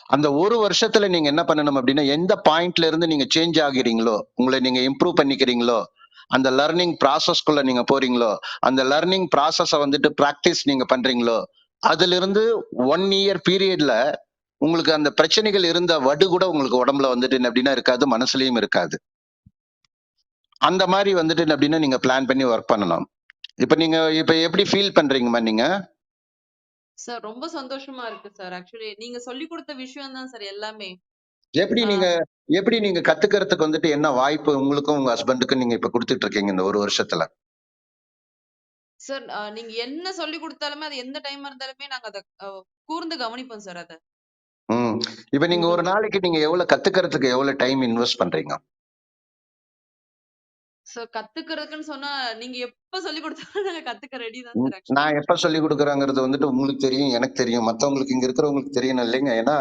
அந்த 1 வருஷத்துல நீங்க என்ன பண்ணணும் அப்டின்னா, எந்த பாயிண்ட்ல இருந்து நீங்க சேஞ்ச் ஆகிறீங்களோ, உங்கள நீங்க இம்ப்ரூவ் பண்ணிக்கிறீங்களோ, அந்த லர்னிங் ப்ராசஸ்க்குள்ள நீங்க போறீங்களோ, அந்த லர்னிங் ப்ராசஸ வந்துட்டு பிராக்டிஸ் நீங்க பண்றீங்களோ, அதிலிருந்து 1 இயர் பீரியட்ல உங்களுக்கு அந்த பிரச்சனைகள் இருந்த வடு கூட உங்களுக்கு உடம்புல வந்துட்டு என்ன அப்டின்னா இருக்காது, மனசுலயும் இருக்காது. அந்த மாரி வந்துட்டு என்ன அப்டின்னா, நீங்க பிளான் பண்ணி வொர்க் பண்ணணும். இப்ப எப்படி ஃபீல் பண்றீங்கம்மா நீங்க? சார் ரொம்ப சந்தோஷமா இருக்கு சார். ஆக்சுவலி நீங்க சொல்லிக் குடுத்த விஷயம் தான் சார் எல்லாமே. எப்படி ஆ நீங்க எப்படி நீங்க கத்துக்கிறதுக்கு வந்துட்டு என்ன வாய்ப்பு உங்களுக்கும், உங்க ஹஸ்பண்டுக்கும் நீங்க இப்ப குடுத்துட்டு இருக்கீங்க இந்த 1 வருஷத்துல? சார் நீங்க என்ன சொல்லிக் குடுத்தாலுமே, அது எந்த டைமா இருந்தாலுமே நாங்க அத கூர்ந்து கவனிப்போம் சார் அத. ம். இப்ப நீங்க ஒரு உங்களுக்கு நாளைக்கு நீங்க கத்துக்கிறதுக்கு எவ்வளவு டைம் இன்வெஸ்ட் பண்றீங்க? சார் கத்துக்கிறதுக்குன்னு சொன்னா, நீங்க எப்ப சொல்லிக் குடுத்தாலும் நாங்க கத்துக்க ரெடி தான் ம். Sir actually. நான் எப்ப சொல்லிக் குடுக்குறேங்கிறது வந்துட்டு உங்களுக்கு தெரியும், எனக்கு தெரியும். மத்தவங்களுக்கு இங்க இருக்கிறவங்களுக்கு தெரியணும் இல்லைங்க. ஏன்னா,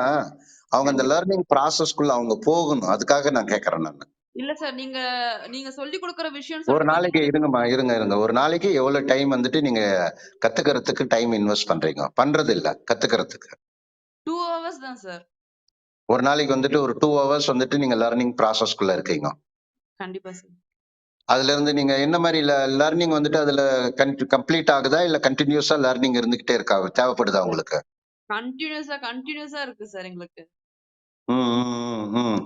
அவங்க அந்த கண்டிப்பா. லர்னிங் ப்ராசஸ்க்குள்ள அவங்க போகணும். அதுக்காக நான் கேட்கிறேன் நானு. இல்ல சார் நீங்க நீங்க சொல்லிக் குடுக்குற விஷயம்ன்னு ஒரு சொல்லிட்டு நாளைக்கு பாத்தீங்கன்னா, இருங்கம்மா, இருங்க. ஒரு நாளைக்கு எவ்வளவு டைம் வந்துட்டு நீங்க கத்துக்கிறதுக்கு டைம் இன்வெஸ்ட் பண்றீங்க? பண்றது இல்ல, கத்துக்கிறதுக்கு. 2 ஹவர்ஸ் தான் சார். ஒரு நாளைக்கு வந்துட்டு ஒரு 2 ஹவர்ஸ் வந்துட்டு நீங்க லர்னிங் ப்ராசஸ்க்குள்ள இருக்கீங்க. கண்டிப்பா சார். அதுலருந்து நீங்க என்ன மாரி லர்னிங் வந்துட்டு அதுல கம்ப்ளீட் ஆகுதா? இல்ல கன்டினியூஸா லர்னிங் இருந்துகிட்டே இருக்கா? தேவைப்படுதா சார் உங்களுக்கு? கன்டினியூஸா இருக்கு சார் எங்களுக்கு. ம், ம், ம், ம்.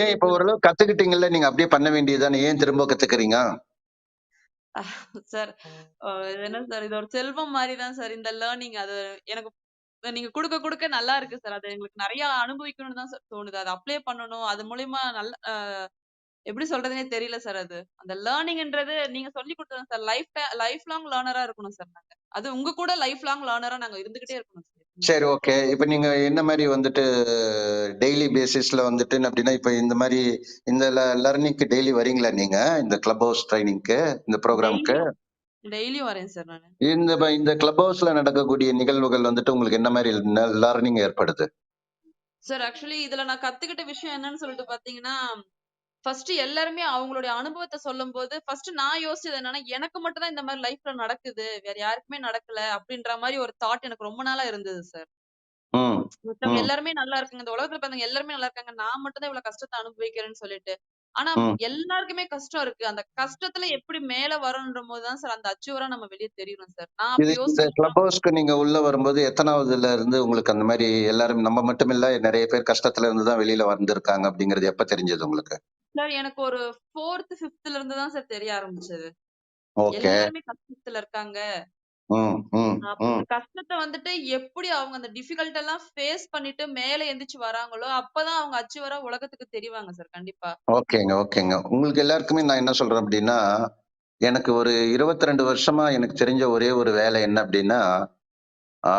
ஏன் இப்ப கன்டினியூஸா இருக்கு. ஓரளவு கத்துக்கிட்டீங்கல்ல, நீங்க அப்படியே பண்ண வேண்டியது தானே? ஏன் திரும்ப கத்துக்கிறீங்க? சார் இது என்ன சார் இது ஒரு செல்வம் மாரி தான் சார் இந்த லேர்னிங். அது எனக்கு நீங்க குடுக்க குடுக்க நல்லா இருக்கு சார். அது எங்களுக்கு நெறைய அனுபவிக்கணும்னு தான் சார் தோணுது. அத அப்ளை பண்ணணும். அது மூலியமா நல்ல எப்படி சொல்றதுன்னே தெரியல சார் அது. அந்த லேர்னிங்ன்றது நீங்க சொல்லிக் குடுத்தது சார். லைஃப் லாங் லேர்னரா இருக்கணும் சார் நாங்க. அது உங்க கூட லைஃப் லாங் லேர்னரா நாங்க இருந்துகிட்டே இருக்கணும் சார். எப்பவுமே. சரி, ஓகே. இப்ப நீங்க என்ன மாரி வந்துட்டு டெய்லி பேசிஸ்ல வந்துட்டு அப்படின்னா, இப்ப இந்த மாரி இந்த லர்னிங்க்கு டெய்லி வரீங்களா நீங்க? இந்த கிளப் ஹவுஸ் ட்ரெய்னிங்க்கு, இந்த புரோகிராம்க்கு? டெய்லியும் டெய்லியும் வரேன் சார் நானு. இந்த கிளப் ஹவுஸ்ல நடக்கக்கூடிய நிகழ்வுகள் வந்துட்டு உங்களுக்கு என்ன மாரி லர்னிங் ஏற்படுது? சார் ஆக்சுவலி இதுல நான் கத்துக்கிட்ட விஷயம் என்னன்னு சொல்லிட்டு பாத்தீங்கன்னா, ஃபர்ஸ்ட் எல்லாருமே அவங்களுடைய அனுபவத்த சொல்லும்போது, ஃபர்ஸ்ட் நான் யோசிச்சது என்னன்னா, எனக்கு மட்டும் தான் இந்த மாரி லைஃப்ல நடக்குது. வேற யாருக்குமே நடக்கல அப்டின்ற மாரி ஒரு தாட் எனக்கு ரொம்ப நாளா இருந்தது சார். ம், மத்தவங்க ம், எல்லாருமே நல்லா இருக்காங்க. இந்த உலகத்துல பிறந்தவங்க எல்லாருமே நல்லா இருக்காங்க. நான் மட்டும் தான் இவ்வளவு கஷ்டத்த அனுபவிக்கிறேன்னு சொல்லிட்டு. ஆனா ம். எல்லாருக்குமே கஷ்டம் இருக்கு. அந்த கஷ்டத்துல எப்படி மேல வரணுன்றபோது தான் சார் அந்த அச்சீவரா நம்ம வெளிய தெரியணும் சார். நான் அப்படி இந்த யோசிச்ச கிளப் விஷயம் ஹவுஸ்க்கு நீங்க உள்ள வரும்போது எத்தனாவதுல இருந்து உங்களுக்கு அந்த மாரி எல்லாரும் நம்ம மட்டும் இல்ல, நெறைய பேர் கஷ்டத்துல இருந்து தான் வெளியில வந்திருக்காங்க அப்படிங்கிறது எப்ப தெரிஞ்சது உங்களுக்கு? சார் எனக்கு ஒரு 4த், 5த்ல இருந்து தான் சார் தெரிய ஆரம்பிச்சது. ஓகே. எல்லாருமே கஷ்டத்துல இருக்காங்க. ம், ம், அப்ப ம். அந்த கஷ்டத்த வந்துட்டு எப்படி அவங்க அந்த டிஃபிகல்ட் எல்லாம் ஃபேஸ் பண்ணிட்டு மேல எந்திரிச்சு வராங்களோ, அப்பதான் அவங்க அச்சீவரா உலகத்துக்கு தெரிவாங்க சார் கண்டிப்பா. ஓகேங்க. உங்களுக்கு எல்லாருக்குமே நான் என்ன சொல்றேன் அப்படின்னா, எனக்கு ஒரு 22 வருஷமா எனக்கு தெரிஞ்ச ஒரே ஒரு வேலை என்ன அப்படின்னா, ஆ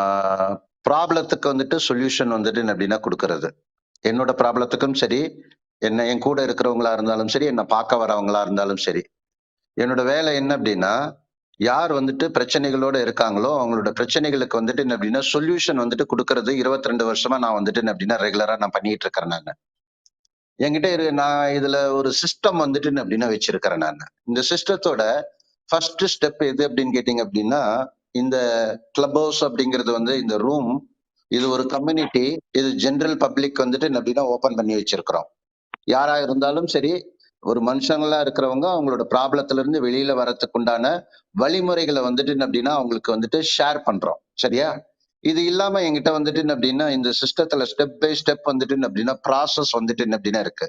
ப்ராப்ளத்துக்கு வந்துட்டு சொல்யூஷன் வந்துட்டு என்ன அப்படின்னா கொடுக்கறது. என்னோட ப்ராப்ளத்துக்கும் சரி, என் கூட இருக்கிறவங்களா இருந்தாலும் சரி, என்ன பார்க்க வரவங்களா இருந்தாலும் சரி. என்னோட வேலை என்ன அப்படின்னா, யார் வந்துட்டு பிரச்சனைகளோட இருக்காங்களோ, அவங்களோட பிரச்சனைகளுக்கு வந்துட்டு என்ன அப்படின்னா, சொல்யூஷன் வந்துட்டு குடுக்கறது 22 வருஷமா நான் வந்துட்டு என்ன அப்படின்னா, ரெகுலரா நான் பண்ணிட்டு இருக்கிறேன் நானு. நான் இதுல ஒரு சிஸ்டம் வந்துட்டு என்ன அப்படின்னா வச்சிருக்கிறேன் நானு. இந்த சிஸ்டத்தோட ஃபர்ஸ்ட் ஸ்டெப் எது அப்படின்னு கேட்டீங்க அப்படின்னா, இந்த கிளப் ஹவுஸ் அப்படிங்கிறது வந்து இந்த ரூம், இது ஒரு கம்யூனிட்டி. இது ஜெனரல் பப்ளிக் வந்துட்டு என்ன அப்படின்னா ஓபன் பண்ணி வச்சிருக்கிறோம். யாரா இருந்தாலும் சரி, ஒரு மனுஷங்களா இருக்கிறவங்க அவங்களோட ப்ராப்ளத்துல இருந்து வெளியில வரதுக்கு உண்டான வழிமுறைகளை வந்துட்டு என்ன அப்படின்னா அவங்களுக்கு வந்துட்டு ஷேர் பண்றோம். சரியா? இது இல்லாம என்கிட்ட வந்துட்டு என்ன அப்படின்னா இந்த சிஸ்டத்துல ஸ்டெப் பை ஸ்டெப் வந்துட்டு என்ன அப்படின்னா ப்ராசஸ் வந்துட்டு என்ன அப்படின்னா இருக்கு.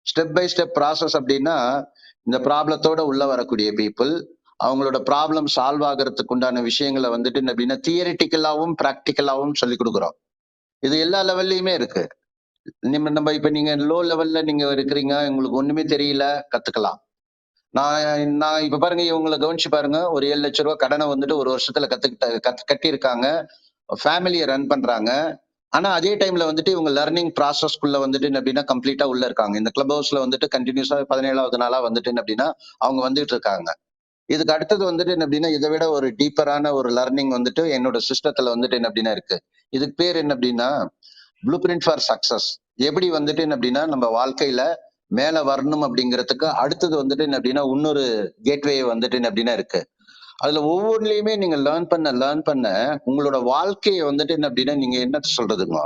ஸ்டெப் பை ஸ்டெப் ப்ராசஸ் அப்படின்னா இந்த ப்ராப்ளத்தோட உள்ள வரக்கூடிய பீப்புள் அவங்களோட ப்ராப்ளம் சால்வ் ஆகிறதுக்கு உண்டான விஷயங்களை வந்துட்டு என்ன அப்படின்னா தியரிட்டிக்கலாவும் பிராக்டிக்கலாவும் சொல்லி கொடுக்குறோம். இது எல்லா லெவல்லயுமே இருக்கு. நம்ம இப்ப நீங்க லோ லெவல்ல நீங்க இருக்கிறீங்க, உங்களுக்கு ஒண்ணுமே தெரியல, கத்துக்கலாம். நான் இப்ப பாருங்க, இவங்களை கவனிச்சு பாருங்க. ஒரு 7 லட்சம் ரூபாய் கடனை வந்துட்டு ஒரு வருஷத்துல கட்டியிருக்காங்க. ஃபேமிலியை ரன் பண்றாங்க. ஆனா அதே டைம்ல வந்துட்டு இவங்க லர்னிங் ப்ராசஸ்க்குள்ள வந்துட்டு என்ன அப்படின்னா கம்ப்ளீட்டா உள்ள இருக்காங்க. இந்த கிளப் ஹவுஸ்ல வந்துட்டு கண்டினியூஸா 17வது நாளா வந்துட்டு என்ன அப்படின்னா அவங்க வந்துட்டு இருக்காங்க. இதுக்கு அடுத்தது வந்துட்டு என்ன அப்படின்னா இதை விட ஒரு டீப்பரான ஒரு லர்னிங் வந்துட்டு என்னோட சிஸ்டத்துல வந்துட்டு என்ன அப்படின்னா இருக்கு. இதுக்கு பேர் என்ன அப்படின்னா ப்ளூ பிரிண்ட் ஃபார் சக்சஸ். எப்படி வந்துட்டு என்ன அப்படின்னா நம்ம வாழ்க்கையில மேல வரணும் அப்படிங்கிறதுக்கு அடுத்தது வந்துட்டு என்ன அப்படின்னா இன்னொரு கேட்வே வந்துட்டு என்ன அப்படின்னா இருக்கு. அதுல ஒவ்வொன்றுலயுமே நீங்க லேர்ன் பண்ண உங்களோட வாழ்க்கையை வந்துட்டு என்ன அப்படின்னா நீங்க என்ன சொல்றதுங்க,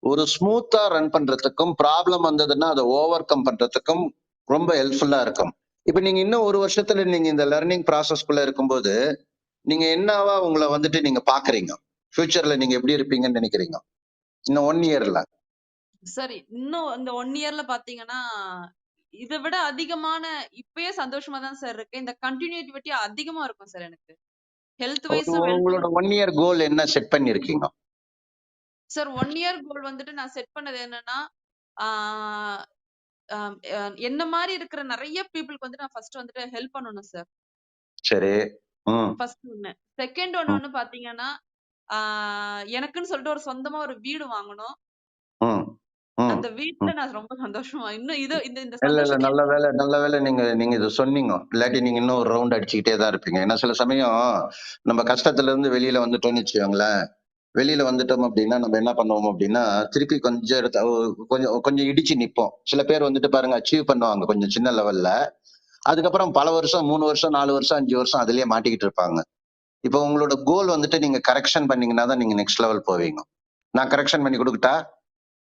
ஒரு ஸ்மூத்தா ரன் பண்றதுக்கும் ப்ராப்ளம் வந்ததுன்னா அதை ஓவர் கம் பண்றதுக்கும் ரொம்ப ஹெல்ப்ஃபுல்லா இருக்கும். இப்ப நீங்க இன்னும் ஒரு வருஷத்துல நீங்க இந்த லர்னிங் ப்ராசஸ்க்குள்ள இருக்கும்போது நீங்க என்னவா உங்களை வந்துட்டு நீங்க பாக்குறீங்க? ஃபியூச்சர்ல நீங்க எப்படி இருப்பீங்கன்னு நினைக்கிறீங்க இன்னும் 1 இயர்ல? சரி, இன்னும் இந்த 1 இயர்ல பாத்தீங்கன்னா, இத விட அதிகமான இப்பயே சந்தோஷமா தான் சார் இருக்கு. இந்த கன்டினியூட்டி அதிகமா இருக்கும் சார் எனக்கு. ஹெல்த் வைஸும் உங்களோட 1 இயர் கோல் என்ன செட் பண்ணிருக்கீங்க? சார் 1 இயர் கோல் வந்துட்டு நான் செட் பண்ணது என்னன்னா, ஆ அம் அ என்ன மாரி இருக்கிற நெறைய பீப்பிள்க்கு வந்துட்டு நான் ஃபர்ஸ்ட் வந்துட்டு ஹெல்ப் பண்ணணும் சார். சரி. ம். ஃபர்ஸ்ட் ஒண்ணு. செகண்ட் ஒண்ணு ம். வந்து பாத்தீங்கன்னா, ஆ எனக்குன்னு சொல்லிட்டு ஒரு சொந்தமா ஒரு வீடு வாங்கணும். ம். ம். அந்த வீட்ல ம். நான் ரொம்ப சந்தோஷமா இன்னும் இது இந்த இந்த இல்ல. சந்தோஷத்த நல்ல வேளை நீங்க நீங்க இத சொன்னீங்க. இல்லாட்டி நீங்க இன்னும் ஒரு ரவுண்ட் அடிச்சுக்கிட்டே தான் இருப்பீங்க. ஏன்னா சில சமயம் நம்ம கஷ்டத்துல இருந்து வெளியில வந்துட்டோம்னு வச்சுக்கோங்களேன். வெளியில வந்துட்டோம் அப்படின்னா, நம்ம என்ன பண்ணுவோம் அப்படின்னா, திருப்பி கொஞ்சம் கொஞ்சம் கொஞ்சம் இடிச்சு நிப்போம். சில பேர் வந்துட்டு பாருங்க அச்சீவ் பண்ணுவாங்க கொஞ்சம் சின்ன லெவல்ல. அதுக்கப்புறம் பல வருஷம் 3 வருஷம், 4 வருஷம், 5 வருஷம் அதிலேயே மாட்டிக்கிட்டு இருப்பாங்க. இப்போ உங்களோட கோல் வந்துட்டு நீங்க கரெக்ஷன் பண்ணீங்கன்னா தான் நீங்க நெக்ஸ்ட் லெவல் போவீங்க. நான் கரெக்ஷன் பண்ணி குடுக்கட்டா?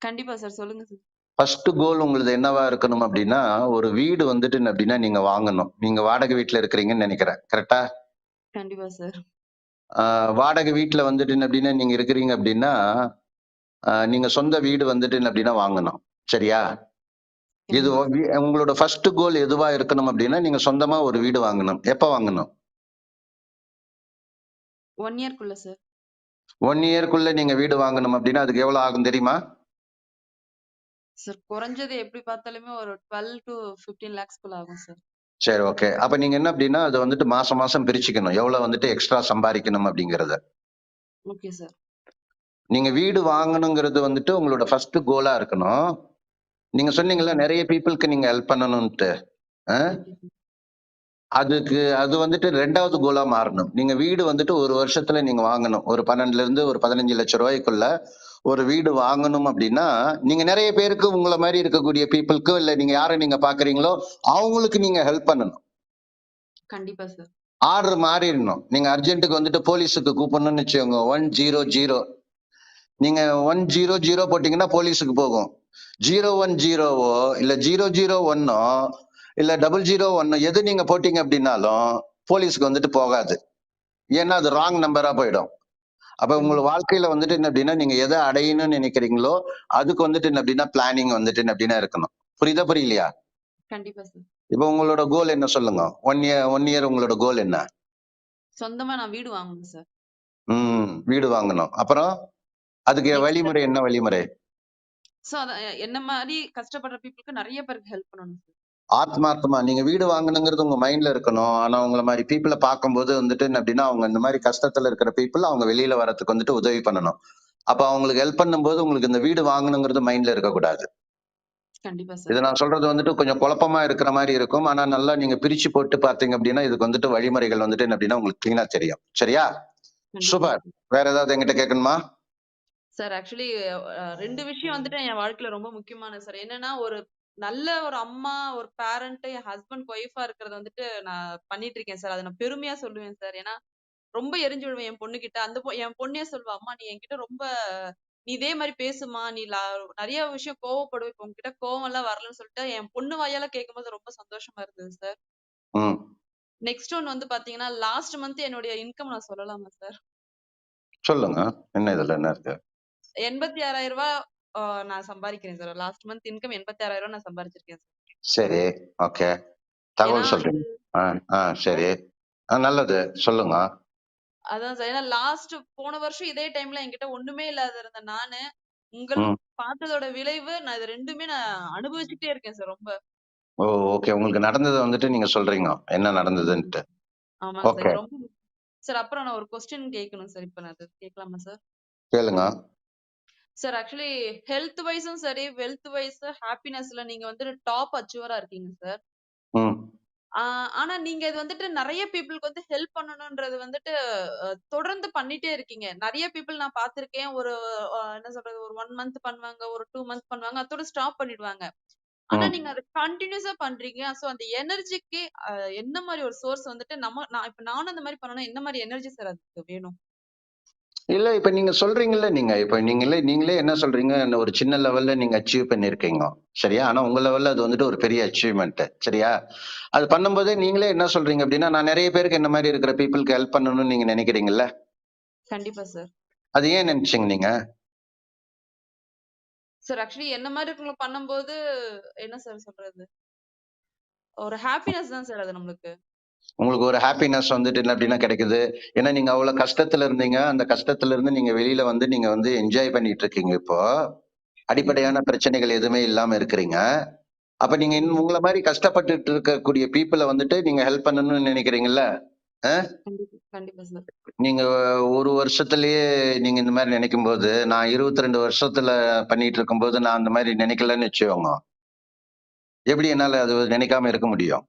கண்டிப்பா சார். சொல்லுங்க சார். ஃபர்ஸ்ட் கோல் உங்களுது என்னவா இருக்கணும் அப்படின்னா, ஒரு வீடு வந்துட்டு என்ன அப்படின்னா நீங்க வாங்கணும். நீங்க வாடகை வீட்ல இருக்கிறீங்கன்னு நெனைக்கிறேன். கரெக்ட்டா? கண்டிப்பா சார். ஆ வாடகை வீட்ல வந்துட்டு என்ன அப்படின்னா நீங்க இருக்கிறீங்க அப்படின்னா, நீங்க சொந்த வீடு வந்துட்டு என்ன அப்படின்னா வாங்கணும். சரியா? இது கண்டிப்பா சார். உங்களோட ஃபர்ஸ்ட் கோல் எதுவா இருக்கணும் அப்படின்னா, நீங்க சொந்தமா ஒரு வீடு வாங்கணும். எப்ப வாங்கணும்? 1 இயர்க்குள்ள சார். 1 இயர்க்குள்ள நீங்க வீடு வாங்கணும் அப்படின்னா, அதுக்கு எவ்வளவு ஆகும் தெரியுமா? சார் குறைஞ்சது எப்படி பார்த்தாலுமே ஒரு 12-15 லேக்ஸ்க்குள்ள ஆகும் சார். சரி, ஓகே. அப்ப நீங்க என்ன அப்படின்னா, அத வந்துட்டு மாசம் மாசம் பிரிச்சுக்கணும். எவ்வளவு வந்துட்டு எக்ஸ்ட்ரா சம்பாரிக்கணும் அப்படிங்கிறத. Okay sir. நீங்க வீடு வாங்கணுங்கிறது வந்துட்டு உங்களோட ஃபர்ஸ்ட் கோலா இருக்கணும். நீங்க சொன்னீங்கல்ல, ஓகே. நெறைய பீப்பிள்க்கு நீங்க ஹெல்ப் பண்ணணும்ன்ட்டு. அ ஓகே சார். அது வந்துட்டு 2வது கோலா மாறணும். நீங்க வீடு வந்துட்டு 1 வருஷத்துல நீங்க வாங்கணும். ஒரு 12ல ஒரு 15 லட்சம் ரூபாய்க்குள்ள ஒரு வீடு வாங்கணும் அப்படின்னா, நீங்க நெறைய பேருக்கு உங்கள மாரி இருக்கக்கூடிய பீப்பிள்க்கு இல்ல நீங்க யார நீங்க பார்க்கிறீங்களோ, அவங்களுக்கு நீங்க ஹெல்ப் பண்ணணும். கண்டிப்பா சார். ஆர்டர் மாறிடணும். நீங்க அர்ஜென்ட்க்கு வந்துட்டு போலீஸுக்கு கூப்பிடணும்னு வச்சுக்கோங்க. 100 நீங்க 100 போட்டீங்கன்னா போலீஸுக்கு போகும். 010 இல்ல 001 இல்ல 001 எது நீங்க போட்டீங்க அப்படின்னாலும் போலீஸ்க்கு வந்துட்டு போகாது. ஏன்னா அது ராங் நம்பரா போயிடும். அப்ப உங்க கண்டிப்பா. வாழ்க்கையில வந்துட்டு என்ன அப்படின்னா நீங்க எதை அடையணும்னு நினைக்கிறீங்களோ அதுக்கு வந்துட்டு என்ன அப்படின்னா பிளானிங் வந்துட்டு என்ன அப்படின்னா இருக்கணும். புரியுதா புரியலையா? கண்டிப்பா சார். இப்ப உங்களோட கோல் என்ன சொல்லுங்க? 1 இயர் உங்களோட கோல் என்ன? சொந்தமா நான் வீடு வாங்கணும் சார். வீடு வாங்கணும். அப்புறம் அதுக்கு நெக்ஸ்ட் வழிமுறை என்ன வழிமுறை? சோ அத என்ன மாரி கஷ்டப்படுற பீப்பிள்க்கு நெறைய பேருக்கு ஹெல்ப் பண்ணணும் சார். ஆத்மார்த்தமா நீங்க வீடு வாங்கணுங்கிறது உங்க மைண்ட்ல இருக்கணும். ஆனா உங்கள மாரி பீப்பிள பார்க்கும்போது வந்துட்டு என்ன அப்படின்னா, அவங்க இந்த மாரி கஷ்டத்துல இருக்கிற பீப்பிள் அவங்க வெளியில வரதுக்கு வந்துட்டு உதவி பண்ணணும். அப்ப அவங்களுக்கு ஹெல்ப் பண்ணும்போது உங்களுக்கு இந்த வீடு வாங்கணுங்கிறது மைண்ட்ல இருக்கக்கூடாது. கண்டிப்பா இது சார். நான் சொல்றது வந்துட்டு கொஞ்சம் குழப்பமா இருக்கிற மாதிரி இருக்கும். ஆனா நல்லா நீங்க பிரிச்சு போட்டு பார்த்தீங்க அப்படின்னா, இதுக்கு வந்துட்டு வழிமுறைகள் வந்துட்டு என்ன அப்படின்னா உங்களுக்கு கிளீனா தெரியும். சரியா? கண்டிப்பா சூப்பர். சார். வேற ஏதாவது என்கிட்ட கேட்கணுமா? சார் ஆக்சுவலி 2 விஷயம் வந்துட்டு என் வாழ்க்கையில ரொம்ப முக்கியமானது சார். என்னன்னா, ஒரு நல்ல ஒரு அம்மா, ஒரு பேரண்ட், என் ஹஸ்பண்ட் ஒய்ஃபா இருக்கிறத வந்துட்டு நான் பண்ணிட்டு இருக்கேன் சார். அத நான் பெருமையா சொல்லுவேன் சார். ஏன்னா, ரொம்ப எரிஞ்சு விழுவேன் என் பொண்ணுகிட்ட. என் பொண்ணே சொல்லுவா, "அம்மா நீ என்கிட்ட ரொம்ப நீ இதே மாரி பேசுமா. நீ நெறைய விஷயம் கோவப்படுவ. இப்ப உன்கிட்ட கோவம்லாம் வரலன்னு" சொல்லிட்டு என் பொண்ணு வாயால கேட்கும்போது ரொம்ப சந்தோஷமா இருந்தது சார். ம். நெக்ஸ்ட் ஒன் வந்து பாத்தீங்கன்னா, லாஸ்ட் மந்த் என்னுடைய இன்கம் நான் சொல்லலாமா சார்? சொல்லுங்க. என்ன இதுல என்ன இருக்கு? ரூ. 86,000 நான் சம்பாரிக்கிறேன் சார். லாஸ்ட் மந்த் இன்கம் ரூ. 86,000 நான் சம்பாரிச்சிருக்கேன் சார். சரி. ஓகே. ஏன்னா தகவல் இது சொல்றீங்க. ஆ, சார் சரி. நல்லது. சொல்லுங்க. அதான் சார். ஏன்னா லாஸ்ட் போன வருஷம் இதே டைம்ல என்கிட்ட ஒண்ணுமே இல்லாத இருந்த நானு, உங்கள் ம். பார்த்ததோட விளைவு நான் இது 2மே நான் அனுபவிச்சுக்கிட்டே இருக்கேன் சார் ரொம்ப. ஓ! ஓகே. உங்களுக்கு நடந்தத வந்துட்டு நீங்க சொல்றீங்க. என்ன ஆமாங்க நடந்ததுன்ட்டு. சார். ஆமாங்க சார். ஓகே. இது ரொம்ப சார் அப்புறம் நான் ஒரு கொஸ்டின் கேட்கணும் சார். இப்ப நான் அது கேட்கலாமா சார்? கேளுங்க. சார் ஆக்சுவலி ஹெல்த் வைஸும் சரி, வெல்த் வைஸ், ஹாப்பினஸ்ல நீங்க வந்து டாப் அச்சீவரா இருக்கீங்க சார். ம். ஆ ஆனா நீங்க இது வந்துட்டு நெறைய பீப்பிள்க்கு வந்து ஹெல்ப் பண்ணணும்ன்றது வந்துட்டு தொடர்ந்து பண்ணிட்டே இருக்கீங்க. நெறைய பீப்பிள் நான் பார்த்திருக்கேன். ஒரு என்ன சொல்றது? ஒரு 1 மந்த் பண்ணுவாங்க. ஒரு 2 மந்த் பண்ணுவாங்க. அத்தோட ஸ்டாப் பண்ணிடுவாங்க. ஆனா ம். நீங்க அத கன்டினியூஸா பண்றீங்க. சோ அந்த எனர்ஜிக்கு என்ன மாரி ஒரு சோர்ஸ் வந்துட்டு நான் இப்ப நானும் அந்த மாரி பண்ணனும்னா என்ன மாரி எனர்ஜி சார் அதுக்கு வேணும்? இல்ல இப்ப நீங்க சொல்றீங்கல்ல நீங்க. இப்ப நீங்களே என்ன சொல்றீங்க? ஒரு சின்ன லெவல்ல நீங்க அச்சீவ் பண்ணியிருக்கீங்க. சரியா? ஆனா உங்க லெவல்ல அது வந்துட்டு ஒரு பெரிய அச்சீவ்மென்ட். சரியா? அது பண்ணும்போதே நீங்களே என்ன சொல்றீங்க அப்டின்னா, நான் நெறைய பேருக்கு என்ன மாரி இருக்கிற பீப்பிள்க்கு ஹெல்ப் பண்ணணும்னு நீங்க நெனைக்கிறீங்கல்ல? கண்டிப்பா சார். அது ஏன் நெனச்சீங்க நீங்க? சார் ஆக்சுவலி என்ன மாரி இருக்கவங்கள பண்ணும்போது என்ன சார் சொல்றது? ஒரு ஹாப்பினஸ் தான் சார் அது நம்மளுக்கு. உங்களுக்கு ஒரு ஹாப்பினஸ் வந்துட்டு என்ன அப்டின்னா கிடைக்குது. ஏன்னா நீங்க அவ்வளவு கஷ்டத்துல இருந்தீங்க. அந்த கஷ்டத்துல இருந்து நீங்க வெளியில வந்து நீங்க வந்து என்ஜாய் பண்ணிட்டு இருக்கீங்க இப்போ. கண்டிப்பா அடிப்படையான சார். பிரச்சனைகள் எதுவுமே இல்லாம இருக்கிறீங்க. அப்ப நீங்க கண்டிப்பா. உங்கள மாரி கஷ்டப்பட்டுட்டு இருக்கக்கூடிய பீப்பிள வந்துட்டு நீங்க ஹெல்ப் பண்ணணும்னு நெனைக்கிறீங்கல்ல? அ கண்டிப்பா. கண்டிப்பா சார். நீங்க 1 வருஷத்திலேயே நீங்க இந்த மாரி நெனைக்கும்போது, நான் 22 வருஷத்துல பண்ணிட்டு இருக்கும்போது, நான் அந்த மாரி நெனைக்கலன்னு வச்சுக்கோங்க. எப்படி என்னால அது நெனைக்காம இருக்க முடியும்?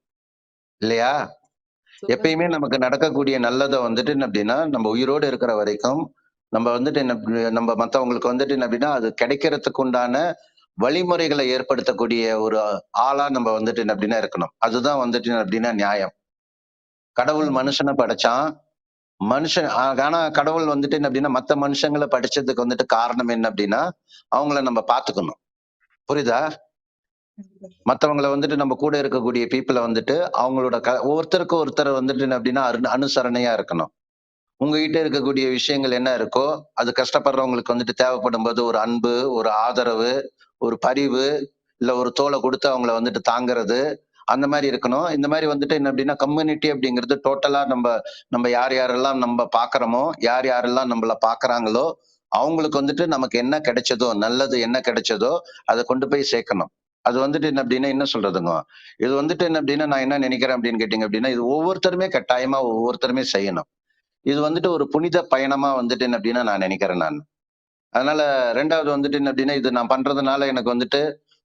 இல்லையா? சூப்பர் எப்பயுமே சார். நமக்கு நடக்கக்கூடிய நல்லத வந்துட்டு என்ன அப்படின்னா, நம்ம உயிரோடு இருக்கிற வரைக்கும், நம்ம வந்துட்டு நம்ம மத்தவங்களுக்கு வந்துட்டு என்ன அப்படின்னா, அது கிடைக்கிறதுக்கு உண்டான வழிமுறைகள ஏற்படுத்தக்கூடிய ஒரு ஆளா நம்ம வந்துட்டு என்ன அப்படின்னா இருக்கணும். அதுதான் வந்துட்டு என்ன அப்படின்னா நியாயம். கடவுள் கண்டிப்பா. மனுஷன படைச்சான். மனுஷன் ஆனா கடவுள் வந்துட்டு என்ன அப்படின்னா, மத்த மனுஷங்கள படைச்சதுக்கு வந்துட்டு காரணம் என்ன அப்படின்னா, அவங்கள நம்ம பார்த்துக்கணும். புரியுதா? கண்டிப்பா. மத்தவங்கள வந்துட்டு நம்ம கூட இருக்கக்கூடிய பீப்பிள வந்துட்டு, அவங்களோட ஒருத்தருக்கு ஒருத்தர் வந்துட்டு என்ன அப்படின்னா, அனுசரணையா இருக்கணும். உங்ககிட்ட இருக்கக்கூடிய விஷயங்கள் என்ன இருக்கோ, அது கஷ்டப்படுறவங்களுக்கு வந்துட்டு தேவைப்படும்போது ஒரு அன்பு, ஒரு ஆதரவு, ஒரு பரிவு, இல்ல ஒரு தோள குடுத்து அவங்கள வந்துட்டு தாங்குறது, அந்த மாரி இருக்கணும். இந்த மாரி வந்துட்டு என்ன அப்டின்னா, கம்யூனிட்டி அப்படிங்கிறது டோட்டலா நம்ப யார் யாரெல்லாம் நம்ப பார்க்கிறோமோ, யார் யாரெல்லாம் நம்மள பார்க்குறாங்களோ, அவங்களுக்கு வந்துட்டு நமக்கு என்ன கிடைச்சதோ, நல்லது என்ன கிடைச்சதோ, அத கொண்டு போய் சேர்க்கணும். அது வந்துட்டு என்ன அப்டின்னா, என்ன சொல்றதுங்க? இது வந்துட்டு என்ன அப்டின்னா, நான் என்ன நெனைக்கிறேன் அப்படின்னு கேட்டீங்க அப்டின்னா, இது ஒவ்வொருத்தருமே கட்டாயமா ஒவ்வொருத்தருமே செய்யணும். இது வந்துட்டு ஒரு புனித பயணமா வந்துட்டு என்ன அப்டின்னா நான் நெனைக்கிறேன் நானு. அதனால 2வது வந்துட்டு என்ன அப்டின்னா, இது நான் பண்றதுனால எனக்கு வந்துட்டு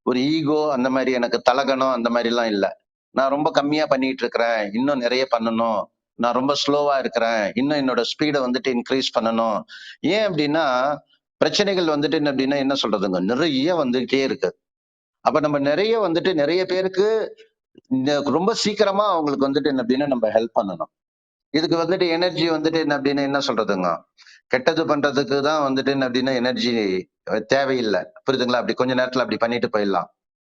ஒரு ஈகோ அந்த மாரி எனக்கு தலகணம் அந்த மாரிலாம் இல்ல. நான் ரொம்ப கம்மியா பண்ணிட்டு இருக்கிறேன். இன்னும் நெறைய பண்ணணும். நான் ரொம்ப ஸ்லோவா இருக்கிறேன். இன்னும் என்னோட ஸ்பீட வந்துட்டு இன்கிரீஸ் பண்ணணும். ஏன் அப்டின்னா, பிரச்சனைகள் வந்துட்டு என்ன அப்டின்னா, என்ன சொல்றதுங்க, நிறைய வந்துகிட்டே இருக்கு. அப்ப நம்ம நெறைய வந்துட்டு நெறைய பேருக்கு ரொம்ப சீக்கிரமா அவங்களுக்கு வந்துட்டு என்ன அப்டின்னா, நம்ம ஹெல்ப் பண்ணணும். இதுக்கு வந்துட்டு எனர்ஜி வந்துட்டு என்ன அப்டின்னா என்ன சொல்றதுங்க? கெட்டது பண்றதுக்கு தான் வந்துட்டு என்ன அப்டின்னா எனர்ஜி தேவையில்ல. புரியுதுங்களா? அப்படி கொஞ்ச நேரத்துல அப்படி பண்ணிட்டு போயிடலாம்.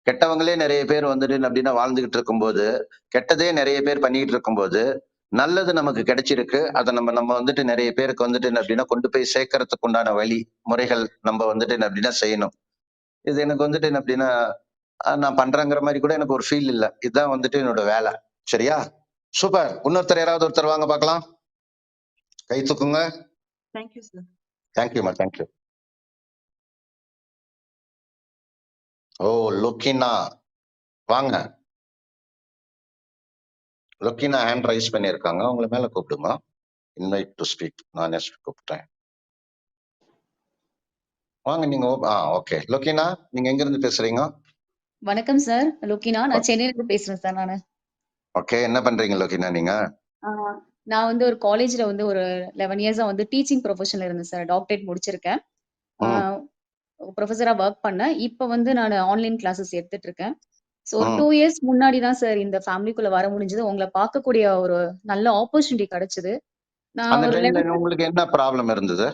கெட்டவங்களே நெறைய பேர் வந்துட்டு என்ன அப்டின்னா வாழ்ந்துகிட்டு இருக்கும்போது, கெட்டதே நெறைய பேர் பண்ணிட்டு இருக்கும்போது, நல்லது நமக்கு கிடைச்சிருக்கு. அத நம்ம நம்ம வந்துட்டு நெறைய பேருக்கு வந்துட்டு என்ன அப்டின்னா கொண்டு போய் சேர்க்கறதுக்கு உண்டான வழி, முறைகள் நம்ம வந்துட்டு என்ன அப்டின்னா செய்யணும். இது எனக்கு வந்துட்டு என்ன அப்டின்னா, நான் பண்றேங்கிற மாரி கூட எனக்கு ஒரு ஃபீல் இல்ல. இதுதான் வந்துட்டு என்னோட வேல. சரியா? சூப்பர். இன்னொருத்தர் யாராவது ஒருத்தர் வாங்க பார்க்கலாம். கை தூக்குங்க. Thank you sir. Thank you மா. Thank you. ஓ! லுக்கினா. வாங்க. லுக்கினா ஹேண்ட் ரைஸ் பண்ணியிருக்காங்க. உங்கள மேல கூப்பிடுங்க. Invite to speak. நானே கூப்பிட்டேன். வாங்க நீங்க ஓகே. லோகினா, நீங்க எங்க இருந்து பேசுறீங்க? வணக்கம் சார். லுக்கினா. ஓ நான் சென்னையிலிருந்து பேசுறேன் சார் நானு. ஓகே. என்ன பண்றீங்க லோகினா நீங்க? ஆ நான் வந்து ஒரு காலேஜ்ல வந்து ஒரு 11 இயர்ஸா வந்து டீச்சிங் ப்ரொஃபஷன்ல இருந்தேன் சார். டாக்டரேட் முடிச்சிருக்கேன். ஆ ம், புரொஃபஸரா வொர்க் பண்ணேன். இப்ப வந்து நானு ஆன்லைன் கிளாஸஸ் எடுத்துட்டு இருக்கேன். ஸோ ஒரு ம். 2 இயர்ஸ் முன்னாடி தான் சார் இந்த ஃபேமிலிக்குள்ள வர முடிஞ்சது. உங்கள பார்க்கக்கூடிய ஒரு நல்ல ஆப்பர்ச்சுனிட்டி கிடைச்சது. நான் அந்த ஒரு டைம்ல 11 உங்களுக்கு என்ன ப்ராப்ளம் இருந்தது?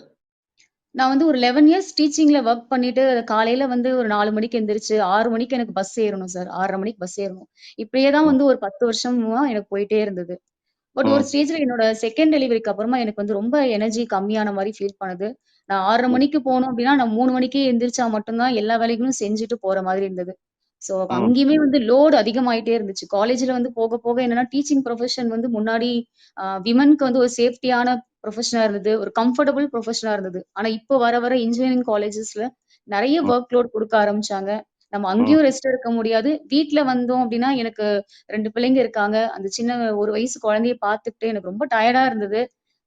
நான் வந்து ஒரு 11 இயர்ஸ் டீச்சிங்ல வொர்க் பண்ணிட்டு, காலையில வந்து ஒரு 4 மணிக்கு எந்திரிச்சு, 6 மணிக்கு எனக்கு பஸ் ஏறணும் சார். 6:30 மணிக்கு பஸ் ஏறணும். இப்படியே தான் ம், வந்து ஒரு 10 வருஷமா எனக்கு போயிட்டே இருந்தது. பட் ஒரு ம், ஸ்டேஜ்ல என்னோட செகண்ட் டெலிவரிக்கு அப்புறமா எனக்கு வந்து ரொம்ப எனர்ஜி கம்மியான மாரி ஃபீல் பண்ணுது. நான் 6:30 ம், மணிக்கு போணும் அப்டின்னா, நான் 3 மணிக்கே எந்திரிச்சா மட்டும் தான் எல்லா வேலைகளும் செஞ்சுட்டு போற மாதிரி இருந்தது. ஸோ ம், அங்கேயுமே வந்து லோட் அதிகமாயிட்டே இருந்துச்சு. காலேஜ்ல வந்து போக போக என்னன்னா, டீச்சிங் ப்ரொஃபஷன் வந்து முன்னாடி விமன்க்கு வந்து ஒரு சேஃப்டியான ப்ரொஃபஷனா இருந்தது. ஒரு கம்ஃபர்டபுள் ப்ரொஃபஷனா இருந்தது. ஆனா இப்போ வர வர இன்ஜினியரிங் காலேஜஸ்ல நெறைய ம், வொர்க் லோட் குடுக்க ஆரம்பிச்சாங்க. நம்ம ம், அங்கேயும் ரெஸ்ட் எடுக்க முடியாது. வீட்ல வந்தோம் அப்டின்னா, எனக்கு 2 பிள்ளைங்க இருக்காங்க. அந்த சின்ன 1 வயசு குழந்தைய பார்த்துக்கிட்டு எனக்கு ரொம்ப டயர்டா இருந்தது.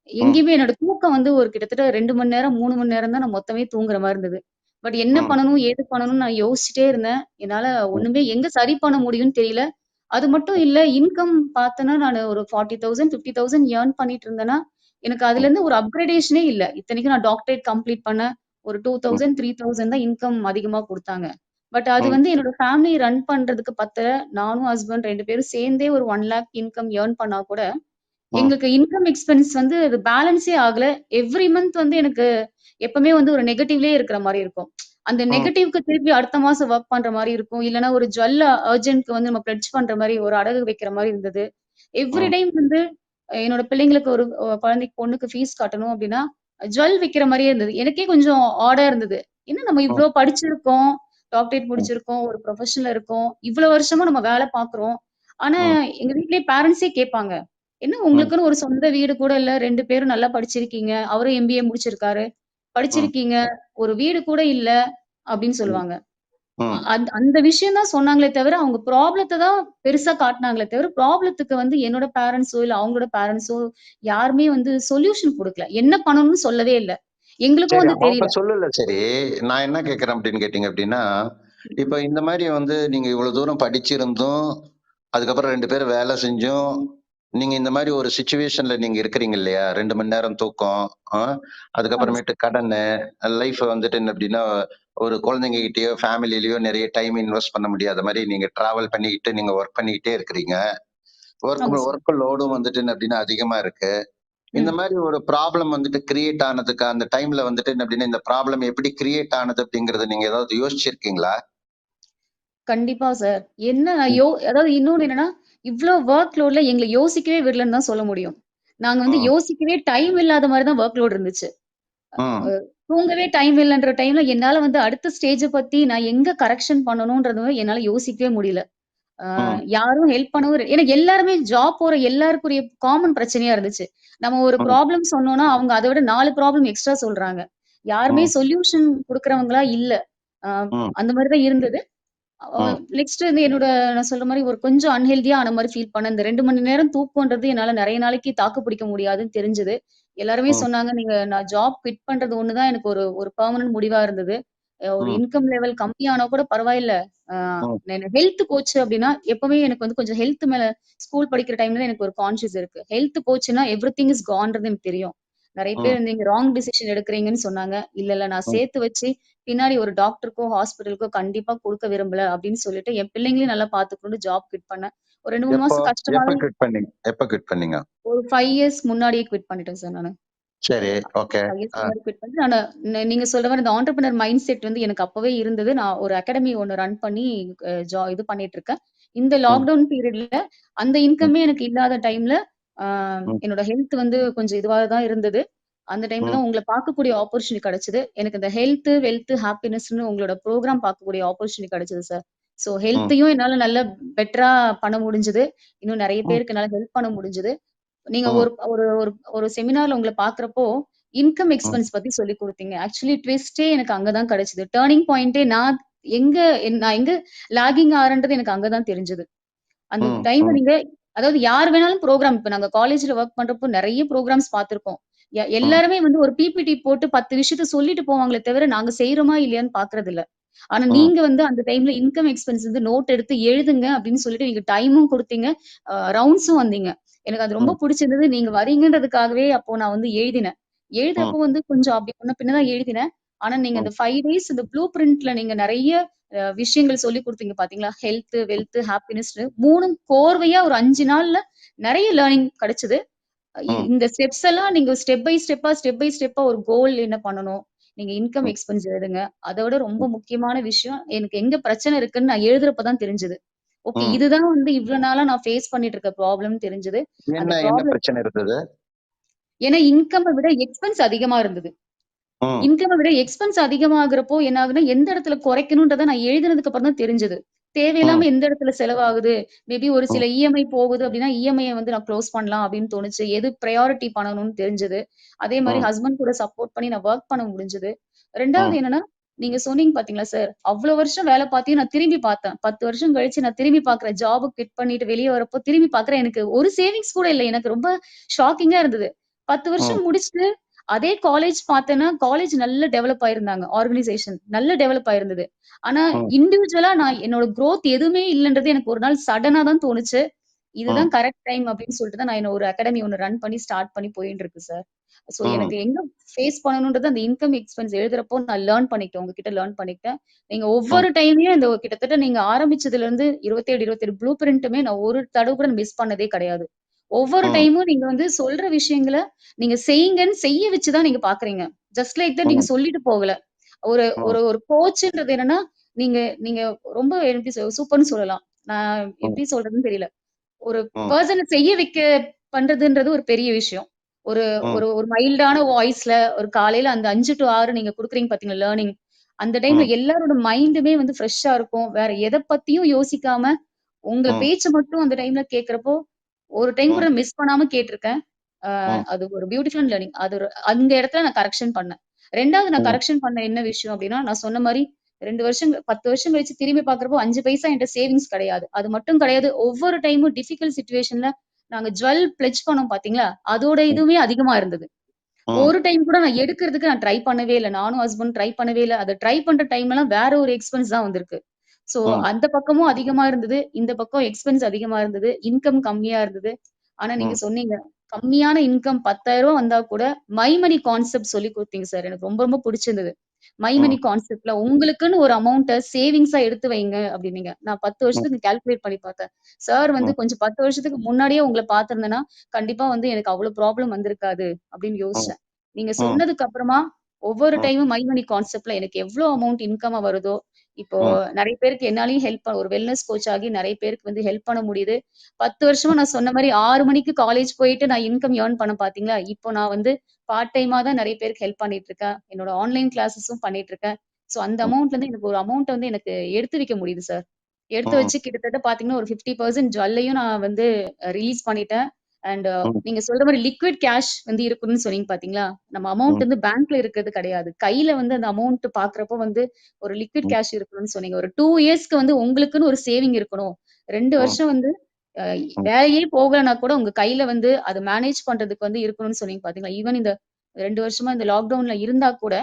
ம், எங்கேயுமே என்னோட தூக்கம் வந்து ஒரு கிட்டத்தட்ட 2 மணி நேரம், 3 மணி நேரம் தான் நான் மொத்தமே தூங்குற மாரி இருந்தது. பட் என்ன ம், பண்ணணும்? ஏது பண்ணணும்னு நான் யோசிச்சுட்டே இருந்தேன். என்னால ம், ஒண்ணுமே எங்க சரி பண்ண முடியும்னு தெரியல. அது மட்டும் இல்ல, இன்கம் பார்த்தேன்னா, நானு ஒரு 40,000 50,000 ஏர்ன் பண்ணிட்டு இருந்தேன்னா, எனக்கு ம், அதுலருந்து ஒரு அப்கிரேடேஷனே இல்ல. இத்தனைக்கும் நான் டாக்டரேட் கம்ப்ளீட் பண்ணேன். ஒரு ம், 2,000 3,000 தான் இன்கம் அதிகமா குடுத்தாங்க. பட் அது ம், வந்து என்னோட ஃபேமிலி ரன் பண்றதுக்கு பத்தல. நானும் ஹஸ்பண்ட் 2 பேரும் சேர்ந்தே ஒரு 1,00,000 இன்கம் ஏர்ன் பண்ணா கூட ம், எங்களுக்கு இன்கம் எக்ஸ்பென்ஸ் வந்து அது பேலன்ஸே ஆகல. எவ்ரி மந்த் வந்து எனக்கு எப்பவுமே வந்து ஒரு நெகட்டிவ்லயே இருக்கிற மாரி இருக்கும். அந்த ம், நெகட்டிவ்க்கு திருப்பி அடுத்த மாசம் வொர்க் பண்ற மாரி இருக்கும். இல்லன்னா ஒரு ஜுவல்ல அர்ஜென்ட்க்கு வந்து நம்ம பிளெட்ஜ் பண்ற மாரி ஒரு அடகு வைக்கிற மாரி இருந்தது. எவ்ரி ம், டைம் வந்து என்னோட பிள்ளைங்களுக்கு ஒரு குழந்தைக்கு பொண்ணுக்கு ஃபீஸ் கட்டணும் அப்டின்னா, ஜுவல் விக்கிற மாரியே இருந்தது. எனக்கே கொஞ்சம் ஆடா இருந்தது. என்ன நம்ம ம், இவ்ளோ படிச்சிருக்கோம், டாக்டரேட் ம், முடிச்சிருக்கோம், ஒரு ப்ரொஃபஷன்ல இருக்கோம். இவ்ளோ வருஷமா நம்ம வேல பார்க்குறோம். ஆனா ம், எங்க வீட்லயே பேரண்ட்ஸே கேட்பாங்க. என்ன ம், உங்களுக்குன்னு ஒரு சொந்த வீடு கூட இல்ல. 2 பேரும் நல்லா படிச்சிருக்கீங்க. அவரும் எம்பிஏ முடிச்சிருக்காரு. ம், படிச்சிருக்கீங்க. ஒரு வீடு கூட இல்ல அப்டின்னு ம், சொல்லுவாங்க. ம். அந்த விஷயம் தான் சொன்னாங்களே தவிர, அவங்க ப்ராப்ளத்த தான் பெருசா காட்டுனாங்களே தவிர, ப்ராப்ளத்துக்கு வந்து என்னோட பேரண்ட்ஸோ, இல்ல அவங்களோட பேரண்ட்ஸோ யாருமே வந்து சொல்யூஷன் குடுக்கல. என்ன பண்ணணும்னு சொல்லவே இல்ல. எங்களுக்கும் சரி, வந்து அவங்க தெரியல. சொல்லல சரி. நான் என்ன கேட்கிறேன் அப்படின்னு கேட்டீங்க அப்படின்னா, இப்ப இந்த மாரி வந்து நீங்க இவ்வளவு தூரம் படிச்சிருந்தும், அதுக்கப்புறம் 2 பேரும் வேலை செஞ்சும், நீங்க இந்த மாரி ஒரு சிச்சுவேஷன்ல நீங்க இருக்கிறீங்க இல்லையா? 2 மணி நேரம் தூக்கம், ஆ ஆமா சார். அதுக்கப்புறமேட்டு கடனு, லைஃப் வந்துட்டு என்ன அப்படின்னா, ஒரு குழந்தைங்ககிட்டயோ, ஃபேமிலிலயோ நெறைய டைம் இன்வெஸ்ட் பண்ண முடியாத மாரி நீங்க டிராவல் பண்ணிக்கிட்டு, நீங்க வொர்க் பண்ணிக்கிட்டே இருக்கிறீங்க. ஆமா சார். வொர்க் லோடும் வந்துட்டு என்ன அப்படின்னா அதிகமா இருக்கு. இந்த ம். மாரி ஒரு ப்ராப்ளம் வந்துட்டு கிரியேட் ஆனதுக்கு அந்த டைம்ல வந்துட்டு என்ன அப்படின்னா, இந்த ப்ராப்ளம் எப்படி கிரியேட் ஆனது அப்படிங்கிறத நீங்க ஏதாவது யோசிச்சிருக்கீங்களா? கண்டிப்பா சார். என்ன நான் ம், அதாவது இன்னொன்னு என்னன்னா, இவ்ளோ வொர்க் லோட்ல எங்கள யோசிக்கவே விடலன்னு தான் சொல்ல முடியும். நாங்க வந்து ம், யோசிக்கவே டைம் இல்லாத மாரி தான் வொர்க் லோட் இருந்துச்சு. ம், தூங்கவே டைம் இல்லன்ற டைம்ல என்னால வந்து அடுத்த ஸ்டேஜ பத்தி நான் எங்க கரெக்ஷன் பண்ணணும்ன்றத என்னால யோசிக்கவே முடியல. ஆ ம், யாரும் ஹெல்ப் பண்ணவும் ஏன்னா எல்லாருமே ஜாப் போற எல்லாருக்குரிய காமன் பிரச்சனையா இருந்துச்சு. நம்ம ஒரு ம், ப்ராப்ளம் சொன்னோம்னா, அவங்க அத விட 4 ப்ராப்ளம் எக்ஸ்ட்ரா சொல்றாங்க. யாருமே ம், சொல்யூஷன் குடுக்குறவங்களா இல்ல. ஆ ம், அந்த மாரி தான் இருந்தது. ம், நெக்ஸ்ட் வந்து என்னோட நான் சொல்ற மாரி ஒரு கொஞ்சம் அன்ஹெல்தியா ஆன மாரி ஃபீல் பண்ணேன். இந்த 2 மணி நேரம் தூக்கம்ன்றது என்னால நெறைய நாளைக்கு தாக்கு பிடிக்க முடியாதுன்னு தெரிஞ்சது. எல்லாருமே ம், சொன்னாங்க, "நீங்க நான் ஜாப் குவிட் பண்றது ஒண்ணு தான் எனக்கு ஒரு ஒரு பெர்மனன்ட் முடிவா இருந்தது. ஒரு ம், இன்கம் லெவல் கம்மியானா கூட பரவாயில்ல. ஆ ம், ஹெல்த் போச்சு அப்டின்னா, எப்பவுமே எனக்கு வந்து கொஞ்சம் ஹெல்த் மேல ஸ்கூல் படிக்கிற டைம்ல எனக்கு ஒரு கான்ஷியஸ் இருக்கு. ஹெல்த் போச்சுன்னா எவ்ரிதிங் இஸ் கான்றது எனக்கு தெரியும். நெறைய பேர் ம், நீங்க ராங் டிசிஷன் எடுக்குறீங்கன்னு சொன்னாங்க. இல்ல நான் ம். சேர்த்து வச்சு பின்னாடி ஒரு டாக்டருக்கோ, ஹாஸ்பிட்டலுக்கோ கண்டிப்பா குடுக்க விரும்பல அப்படின்னு சொல்லிட்டு, என் பிள்ளைங்களையும் நல்லா பார்த்துக்கணும்னு ஜாப் குவிட் பண்ணேன். ஒரு 2, 3 எப்போ மாசம் கஷ்டமா எப்ப தான் குவிட் பண்ணீங்க? எப்ப குவிட் பண்ணீங்க? ஒரு 5 இயர்ஸ் முன்னாடியே குவிட் பண்ணிட்டேன் சார் நானு. சரி, ஓகே. 5 இயர்ஸ் ஆ, முன்னாடி குவிட் பண்ணிட்டு நானு நீங்க சொல்ற மாரி இந்த ஆன்டர்பிரினர் மைண்ட் செட் வந்து எனக்கு அப்பவே இருந்தது. நான் ஒரு அகாடமி ஒண்ணு ரன் பண்ணி இது பண்ணிட்டு இருக்கேன். இந்த ம், லாக்டவுன் பீரியட்ல அந்த ம், இன்கமே எனக்கு இல்லாத டைம்ல, ஆ ம், என்னோட ஹெல்த் வந்து கொஞ்சம் இதுவா தான் இருந்தது. அந்த டைம்ல ம், தான் உங்கள பார்க்கக்கூடிய ஆப்பர்ச்சுனிட்டி கிடைச்சது. எனக்கு இந்த ஹெல்த், வெல்த், ஹாப்பினஸ்ன்னு உங்களோட புரோகிராம் பார்க்கக்கூடிய ஆப்பர்ச்சுனிட்டி கிடைச்சது சார். ஸோ ம், ஹெல்த்தையும் என்னால நல்லா பெட்டரா பண்ண முடிஞ்சது. இன்னும் நெறைய ம், பேருக்கு என்னால ஹெல்ப் பண்ண முடிஞ்சது. நீங்க ம், ஒரு ஒரு ஒரு ஒரு செமினார்ல உங்கள பார்க்கிறப்போ, இன்கம் ம், எக்ஸ்பென்ஸ் பத்தி சொல்லிக் குடுத்தீங்க. ஆக்சுவலி ட்விஸ்ட்டே எனக்கு அங்க தான் கிடைச்சது. டர்னிங் பாயிண்ட்டே எங்க நான் எங்க லாகிங் ஆறேன்றது எனக்கு அங்க தான் தெரிஞ்சது. அந்த ம், டைம்ல ம், நீங்க அதாவது யார் வேணாலும் புரோகிராம் இப்ப நாங்க காலேஜ்ல வொர்க் பண்றப்போ நெறைய புரோகிராம்ஸ் பார்த்திருக்கோம். எல்லாருமே வந்து ஒரு பிபிடி போட்டு 10 விஷயத்த சொல்லிட்டு போவாங்களே தவிர நாங்க செய்யறோமா இல்லையான்னு பாக்குறது இல்ல. ஆனா நீங்க வந்து அந்த டைம்ல இன்கம் எக்ஸ்பென்ஸ் வந்து நோட் எடுத்து எழுதுங்க அப்படின்னு சொல்லிட்டு நீங்க டைமும் கொடுத்தீங்க, ரவுண்ட்ஸும் வந்தீங்க. எனக்கு அது ரொம்ப பிடிச்சிருந்தது. நீங்க வரீங்கன்றதுக்காகவே அப்போ நான் வந்து எழுதினேன். எழுதுறப்போ வந்து கொஞ்சம் அப்படி முன்ன பின்ன தான் எழுதினேன். ஆனா நீங்க இந்த 5 டேஸ் இந்த ப்ளூ பிரிண்ட்ல நீங்க நெறைய விஷயங்கள் சொல்லிக் குடுத்தீங்க பாத்தீங்களா? ஹெல்த், வெல்த், ஹாப்பினஸ்ன்னு 3ம் கோர்வையா ஒரு 5 நாள்ல நெறைய லேர்னிங் கிடைச்சது. இந்த ஸ்டெப்ஸ் எல்லாம் நீங்க ஸ்டெப் பை ஸ்டெப்பா ஒரு கோல் என்ன பண்ணணும்? நீங்க இன்கம் எக்ஸ்பென்ஸ் எழுதுங்க. அதோட ரொம்ப முக்கியமான விஷயம், எனக்கு எங்க பிரச்சனை இருக்குன்னு நான் எழுதுறப்ப தான் தெரிஞ்சது. ஓகே. இதுதான் வந்து இவ்ளோ நாளா நான் ஃபேஸ் பண்ணிட்டு இருக்க ப்ராப்ளம்னு தெரிஞ்சது. அந்த என்ன ப்ராப்ளம் பிரச்சனை இருந்தது? ஏன்னா இன்கம்ம விட எக்ஸ்பென்ஸ் அதிகமா இருந்தது. ம், இன்கம்ம விட எக்ஸ்பென்ஸ் அதிகமாகுறப்போ என்ன ஆகுதுன்னா, எந்த இடத்துல குறைக்கணும்ன்றத நான் எழுதினதுக்கு அப்புறம் தான் தெரிஞ்சது. தேவையில்லாம ம், எந்த இடத்துல செலவாகுது, மேபி ஒரு ம், சில இஎம்ஐ போகுது அப்டின்னா, இஎம்ஐய வந்து நான் குளோஸ் பண்ணலாம் அப்டின்னு தோணுச்சு. எது பிரையாரிட்டி பண்ணணும்னு தெரிஞ்சது. அதே மாரி ம், ஹஸ்பண்ட் கூட சப்போர்ட் பண்ணி நான் வொர்க் பண்ண முடிஞ்சது. ம், 2வது என்னன்னா, நீங்க சொன்னீங்க பார்த்தீங்களா சார், அவ்ளோ வருஷம் வேல பார்த்தியும் நான் திரும்பி பார்த்தேன். 10 வருஷம் கழிச்சு நான் திரும்பி பார்க்குறேன். ஜாப் குவிட் பண்ணிட்டு வெளிய வரப்போ திரும்பி பார்க்குறேன். எனக்கு ஒரு சேவிங்ஸ் கூட இல்ல. எனக்கு ரொம்ப ஷாக்கிங்கா இருந்தது. 10 ம், வருஷம் முடிச்சுட்டு அதே காலேஜ் பார்த்தேன்னா, காலேஜ் நல்ல டெவலப் ஆயிருந்தாங்க. ஆர்கனைசேஷன் நல்ல டெவலப் ஆயிருந்தது. ஆனா, ம், இண்டிவிஜுவலா நான் என்னோட குரோத் எதுவுமே இல்லன்றது எனக்கு ஒரு நாள் சடனா தான் தோணுச்சு. ம், இதுதான் கரெக்ட் டைம் அப்படின்னு சொல்லிட்டு தான் நான் என்ன ஒரு அகாடமி ஒண்ணு ரன் பண்ணி ஸ்டார்ட் பண்ணி போயிட்டு இருக்கு சார். சோ ம், எனக்கு எங்க ஃபேஸ் பண்ணணும்ன்றது அந்த இன்கம் எக்ஸ்பென்ஸ் எழுதுறப்போ நான் லேர்ன் பண்ணிக்கிட்டேன். உங்ககிட்ட லேர்ன் பண்ணிக்கிட்டேன். நீங்க ம், ஒவ்வொரு டைமையும் இந்த கிட்டத்தட்ட நீங்க ஆரம்பிச்சதுல இருந்து 27, 27 ப்ளூ பிரிண்ட்டுமே நான் ஒரு தடவ கூட மிஸ் பண்ணதே கிடையாது. ஒவ்வொரு ம், டைமும் நீங்க வந்து சொல்ற விஷயங்கள நீங்க செய்யுங்கன்னு செய்ய வச்சு தான் நீங்க பார்க்குறீங்க. ஜஸ்ட் லைக் தட் நீங்க ம், சொல்லிட்டு போகல. ஒரு ம், ஒரு ஒரு கோச்ன்றது என்னன்னா, நீங்க நீங்க ரொம்ப எப்படி சூப்பர்ன்னு சொல்லலாம். நான் ம், எப்படி சொல்றதுன்னு தெரியல. ஒரு ம், பெர்சன செய்ய வைக்க பண்றதுன்றது ஒரு பெரிய விஷயம். ஒரு ம், ஒரு ஒரு மைல்டான வாய்ஸ்ல ஒரு காலையில அந்த 5 டூ 6 நீங்க குடுக்குறீங்க பார்த்தீங்களா லேர்னிங். அந்த டைம்ல ம், எல்லாரோட மைண்டுமே வந்து ஃப்ரெஷ்ஷா இருக்கும். வேற எத பத்தியும் யோசிக்காம, உங்க ம், பேச்ச மட்டும் அந்த டைம்ல கேட்கிறப்போ, ஒரு டைம் கூட ம், மிஸ் பண்ணாம கேட்டுருக்கேன். ம், அது ஒரு பியூட்டிஃபுல் லேர்னிங். அது அந்த இடத்துல நான் கரெக்ஷன் பண்ணேன். 2வது நான் ம், கரெக்ஷன் பண்ண என்ன விஷயம் அப்டின்னா, நான் சொன்ன மாரி 2 வருஷம் 10 வருஷம் கழிச்சு திரும்பி பார்க்கிறப்போ 5 பைசா என்ட்ட சேவிங்ஸ் கிடையாது. அது மட்டும் கிடையாது. ஒவ்வொரு டைமும் டிஃபிகல்ட் சிச்சுவேஷன்ல நாங்க ஜுவல் பிளெட்ஜ் பண்ணோம் பார்த்தீங்களா? அதோட ம், இதுவுமே அதிகமா இருந்தது. ம், ஒரு டைம் கூட நான் எடுக்கிறதுக்கு நான் ட்ரை பண்ணவே இல்ல. நானும் ஹஸ்பண்ட் ட்ரை பண்ணவே இல்ல. அத ட்ரை பண்ற டைம்லாம் வேற ஒரு எக்ஸ்பென்ஸ் தான் வந்திருக்கு. சோ ம், அந்த பக்கமும் அதிகமா இருந்தது. இந்த பக்கம் எக்ஸ்பென்ஸ் அதிகமா இருந்தது. இன்கம் கம்மியா இருந்தது. ஆனா நீங்க ம், சொன்னீங்க. கம்மியான இன்கம் ரூ. 10,000 வந்தா கூட மை மனி கான்செப்ட் சொல்லிக் குடுத்தீங்க சார். எனக்கு ரொம்ப ரொம்ப புடிச்சிருந்தது. மை மனி ம், கான்செப்ட்ல உங்களுக்குன்னு ஒரு அமௌண்ட்ட சேவிங்ஸா எடுத்து வைங்க அப்டின்னீங்க. நான் 10 ம், வருஷத்துக்கு கால்குலேட் பண்ணி பார்த்தேன். சார் வந்து ம், கொஞ்சம் 10 வருஷத்துக்கு முன்னாடியே உங்கள பார்த்திருந்தேன்னா, கண்டிப்பா வந்து எனக்கு அவ்ளோ ப்ராப்ளம் வந்திருக்காது அப்டின்னு ம், யோசிச்சேன். நீங்க ம், சொன்னதுக்கு அப்புறமா ஒவ்வொரு ம், டைமும் மை மனி கான்செப்ட்ல எனக்கு எவ்ளோ அமௌண்ட் இன்கமா வருதோ, இப்போ ம், நெறைய பேருக்கு என்னாலயும் ஒரு வெல்னஸ் கோச் ஆகி நெறைய பேருக்கு வந்து ஹெல்ப் பண்ண முடியுது. 10 வருஷமா நான் சொன்ன மாரி 6 மணிக்கு காலேஜ் போயிட்டு நான் இன்கம் ஏர்ன் பண்ணேன் பார்த்தீங்களா? இப்போ நான் வந்து பார்ட் டைமா தான் நெறைய பேருக்கு ஹெல்ப் பண்ணிட்டு இருக்கேன். என்னோட ஆன்லைன் கிளாஸஸும் பண்ணிட்டு இருக்கேன். ஸோ அந்த ம், அமௌண்ட்லருந்து எனக்கு ஒரு அமௌண்ட் வந்து எனக்கு எடுத்து வைக்க முடியுது சார். எடுத்து ம், வச்சு கிட்டத்தட்ட பார்த்தீங்கன்னா, ஒரு 50% ஜுவல்லையும் நான் வந்து ரிலீஸ் பண்ணிட்டேன். அண்ட் ம், நீங்க சொல்ற மாரி லிக்விட் கேஷ் வந்து இருக்குன்னு சொன்னீங்க பார்த்தீங்களா? நம்ம அமௌண்ட் ம், வந்து பேங்க்ல இருக்கிறது கிடையாது. கையில வந்து அந்த அமௌண்ட் பார்க்குறப்போ வந்து ஒரு லிக்விட் ம், கேஷ் இருக்கணும்னு சொன்னீங்க. ஒரு 2 இயர்ஸ்க்கு வந்து உங்களுக்குன்னு ஒரு சேவிங் இருக்கணும். 2 ம், வருஷம் வந்து அ ம், வேலையே போகலன்னா கூட உங்க கையில வந்து அத மேனேஜ் பண்றதுக்கு வந்து இருக்கணும்னு சொன்னீங்க பார்த்தீங்களா? ஈவன் இந்த 2 வருஷமா இந்த லாக்டவுன்ல இருந்தா கூட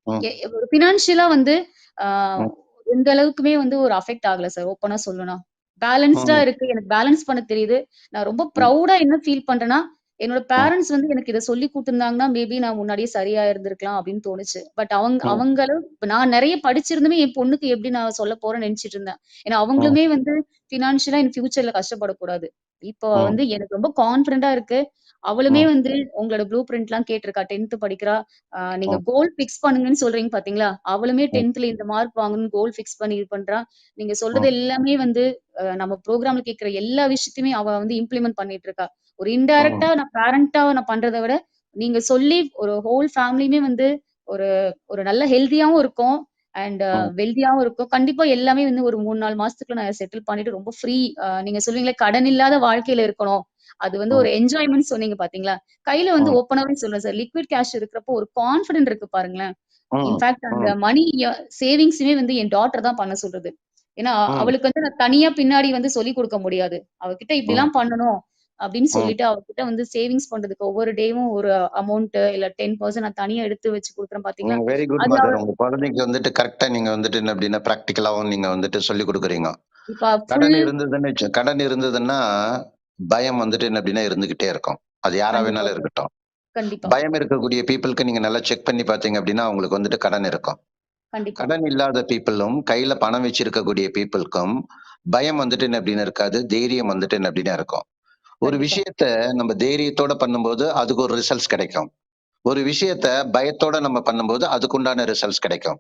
ம், ஒரு ஃபினான்ஷியலா வந்து ஆ ம், எந்த அளவுக்குமே வந்து ஒரு அஃபெக்ட் ஆகல சார். ஓப்பனா சொல்லணும்னா. பேலன்ஸ்டா ம், இருக்கு. எனக்கு பேலன்ஸ் பண்ண தெரியுது. நான் ரொம்ப ம், ப்ரவுடா என்ன ஃபீல் பண்றேன்னா, என்னோட ம், பேரன்ட்ஸ் வந்து எனக்கு இத சொல்லிக் குடுத்திருந்தாங்கன்னா, மேபி நான் முன்னாடியே சரியா இருந்திருக்கலாம் அப்படின்னு தோணுச்சு. பட் ம், அவங்க அளவு இப்ப நான் நெறைய படிச்சிருந்துமே என் பொண்ணுக்கு எப்படி நான் சொல்லப் போறேன்னு நெனச்சுட்டு இருந்தேன். ஏன்னா ம், அவங்களுமே வந்து ஃபினான்ஷியலா இன் ஃபியூச்சர்ல கஷ்டப்படக்கூடாது. இப்போ ம், வந்து எனக்கு ரொம்ப கான்ஃபிடென்ட்டா இருக்கு. அவளுமே ம், வந்து உங்களோட ப்ளூ பிரிண்ட்லாம் கேட்டிருக்கா. 10த் படிக்கிறா. நீங்க ம், கோல் ஃபிக்ஸ் பண்ணுங்கன்னு சொல்றீங்க பாத்தீங்களா? அவளுமே ம், 10த்ல இந்த மார்க் வாங்கணும்னு கோல் ஃபிக்ஸ் பண்ணி இது பண்றா. நீங்க சொல்றது ம், எல்லாமே வந்து நம்ம ப்ரோகிராம்ல கேட்கிற எல்லா விஷயத்தையுமே அவ வந்து இம்ப்ளிமெண்ட் பண்ணிட்டு இருக்கா. ஒரு ம், இன்டைரக்ட்டா நான் பேரண்டா நான் பண்றத விட, நீங்க சொல்லி ஒரு ஹோல் ஃபேமிலியுமே வந்து ஒரு ஒரு நல்ல ஹெல்தியாவும் இருக்கும். அண்ட் ம், வெல்தியாவும் இருக்கும். கண்டிப்பா எல்லாமே வந்து ஒரு 3, 4 மாசத்துக்குள்ள நான் செட்டில் பண்ணிட்டு ரொம்ப ஃப்ரீ நீங்க சொல்லுவீங்களே கடன் இல்லாத வாழ்க்கையில இருக்கணும். அது வந்து ம், ஒரு என்ஜாய்மென்ட் சொன்னீங்க பாத்தீங்களா? கையில வந்து ம், ஓப்பனாவே சொல்றேன் சார். லிக்விட் கேஷ் இருக்கிறப்போ ஒரு கான்ஃபிடென்ட் இருக்கு பாருங்களேன். ம், இன்ஃபாக்ட் அந்த ம், மணி சேவிங்ஸுமே வந்து என் டாட்டர் தான் பண்ண சொல்றது. ஏன்னா, ம், அவளுக்கு வந்து நான் தனியா பின்னாடி வந்து சொல்லிக் குடுக்க முடியாது. அவகிட்ட ம், இப்படிலாம் பண்ணணும். அப்படின்னு ம். சொல்லிட்டு அவர்கிட்ட வந்து சேவிங்ஸ் பண்றதுக்கு ஒவ்வொரு டேவும் ஒரு அமௌண்ட் இல்ல 10% நான் தனியா எடுத்து வச்சு கொடுக்குறேன் பாத்தீங்களா. வெரி குட் அது மதர். அவர் உங்க குழந்தைக்கு வந்துட்டு கரெக்ட்டா நீங்க வந்துட்டு என்ன அப்படின்னா, பிராக்டிகலாவும் நீங்க வந்துட்டு சொல்லிக் குடுக்குறீங்க. இப்ப ஃபுல் கடன் இருந்ததுன்னா, பயம் வந்துட்டு என்ன அப்படின்னா இருந்துகிட்டே இருக்கும். அது யாரா கண்டிப்பா வேணாலும் சார். இருக்கட்டும். கண்டிப்பா. பயம் இருக்கக்கூடிய பீப்பிள்க்கு நீங்க நல்லா செக் பண்ணி பார்த்தீங்க அப்படின்னா, அவங்களுக்கு வந்துட்டு கடன் இருக்கும். கண்டிப்பா. கடன் இல்லாத பீப்பிளும், கையில பணம் வச்சிருக்கக்கூடிய பீப்பிள்க்கும், பயம் வந்துட்டு என்ன அப்படின்னா இருக்காது. தைரியம் வந்துட்டு என்ன அப்படின்னா இருக்கும். ஒரு கண்டிப்பா. விஷயத்த நம்ம தைரியத்தோட பண்ணும்போது, அதுக்கு ஒரு ரிசல்ட்ஸ் கிடைக்கும். ஒரு விஷயத்த பயத்தோட நம்ம பண்ணும்போது, அதுக்குண்டான ரிசல்ட்ஸ் கிடைக்கும்.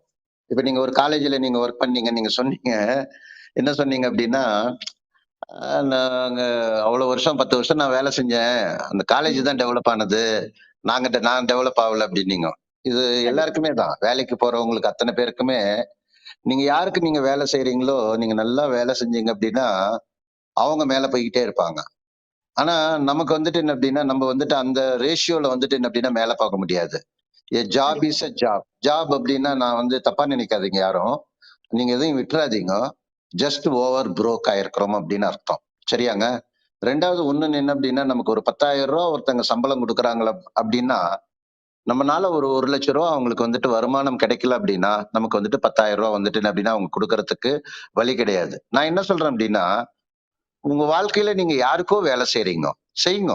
இப்ப நீங்க ஒரு காலேஜ்ல நீங்க வொர்க் பண்ணீங்க. நீங்க சொன்னீங்க. என்ன சொன்னீங்க அப்படின்னா, நாங்க அவ்வளவு வருஷம் 10 வருஷம் நான் வேலை செஞ்சேன். அந்த காலேஜ் ம். தான் டெவலப் ஆனது. நான் டெவலப் ஆகல அப்படின்னீங்க. இது கண்டிப்பா. எல்லாருக்குமே தான். வேலைக்கு போறவங்களுக்கு அத்தன பேருக்குமே, நீங்க யாருக்கு நீங்க வேலை செய்றீங்களோ, நீங்க நல்லா வேலை செஞ்சீங்க அப்படின்னா, அவங்க மேல போய்க்கிட்டே இருப்பாங்க. ஆனா, நமக்கு வந்துட்டு என்ன அப்படின்னா, நம்ம வந்துட்டு அந்த ரேஷியோல வந்துட்டு என்ன அப்படின்னா மேல போக முடியாது. எ ஜாப் கண்டிப்பா. Is a job. ஜாப் அப்படின்னா நான் வந்து தப்பா நினைக்காதீங்க யாரும். நீங்க எதையும் விட்டுறாதீங்க. ஜஸ்ட் ஓவர் புரோக் ஆயிருக்கிறோம் அப்படின்னு அர்த்தம். சரியாங்க? 2வது இன்னொன்னு என்ன அப்படின்னா, நமக்கு ஒரு ரூ. 10,000 ஒருத்தங்க சம்பளம் குடுக்குறாங்கள அப்படின்னா, நம்மனால ஒரு ரூ. 1,00,000 அவங்களுக்கு வந்துட்டு வருமானம் கிடைக்கல அப்படின்னா, நமக்கு வந்துட்டு ரூ. 10,000 வந்துட்டு என்ன அப்படின்னா, அவங்க குடுக்கறதுக்கு வழி கிடையாது. நான் என்ன சொல்றேன் அப்படின்னா, உங்க வாழ்க்கையில நீங்க யாருக்கோ வேலை செய்றீங்க. செய்யுங்க.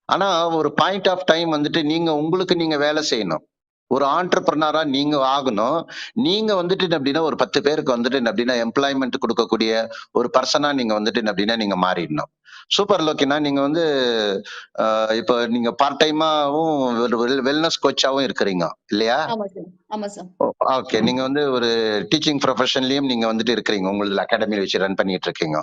ஆனா ஒரு பாயிண்ட் ஆஃப் டைம் வந்துட்டு நீங்க உங்களுக்கு நீங்க வேலை செய்யணும். ஒரு ஆண்டர்பிரினரா நீங்க ஆகணும். நீங்க வந்துட்டு என்ன அப்படின்னா, ஒரு 10 பேருக்கு வந்துட்டு என்ன அப்படின்னா, எம்ப்ளாய்மென்ட் குடுக்கக்கூடிய ஒரு பெர்சனா நீங்க வந்துட்டு என்ன அப்படின்னா, நீங்க மாறிடணும். சூப்பர் லோக்கினா நீங்க வந்து இப்ப நீங்க பார்ட் டைமாவும் வெல்னஸ் கோச்சாவும் இருக்கிறீங்க. இல்லையா? ஆமா சார். ஆமா சார். ஓ! ஓகே. நீங்க வந்து ஒரு டீச்சிங் ப்ரொஃபஷன்லயும் நீங்க வந்துட்டு இருக்கிறீங்க. உங்களது அகாடமி வச்சு ரன் பண்ணிட்டு இருக்கீங்க.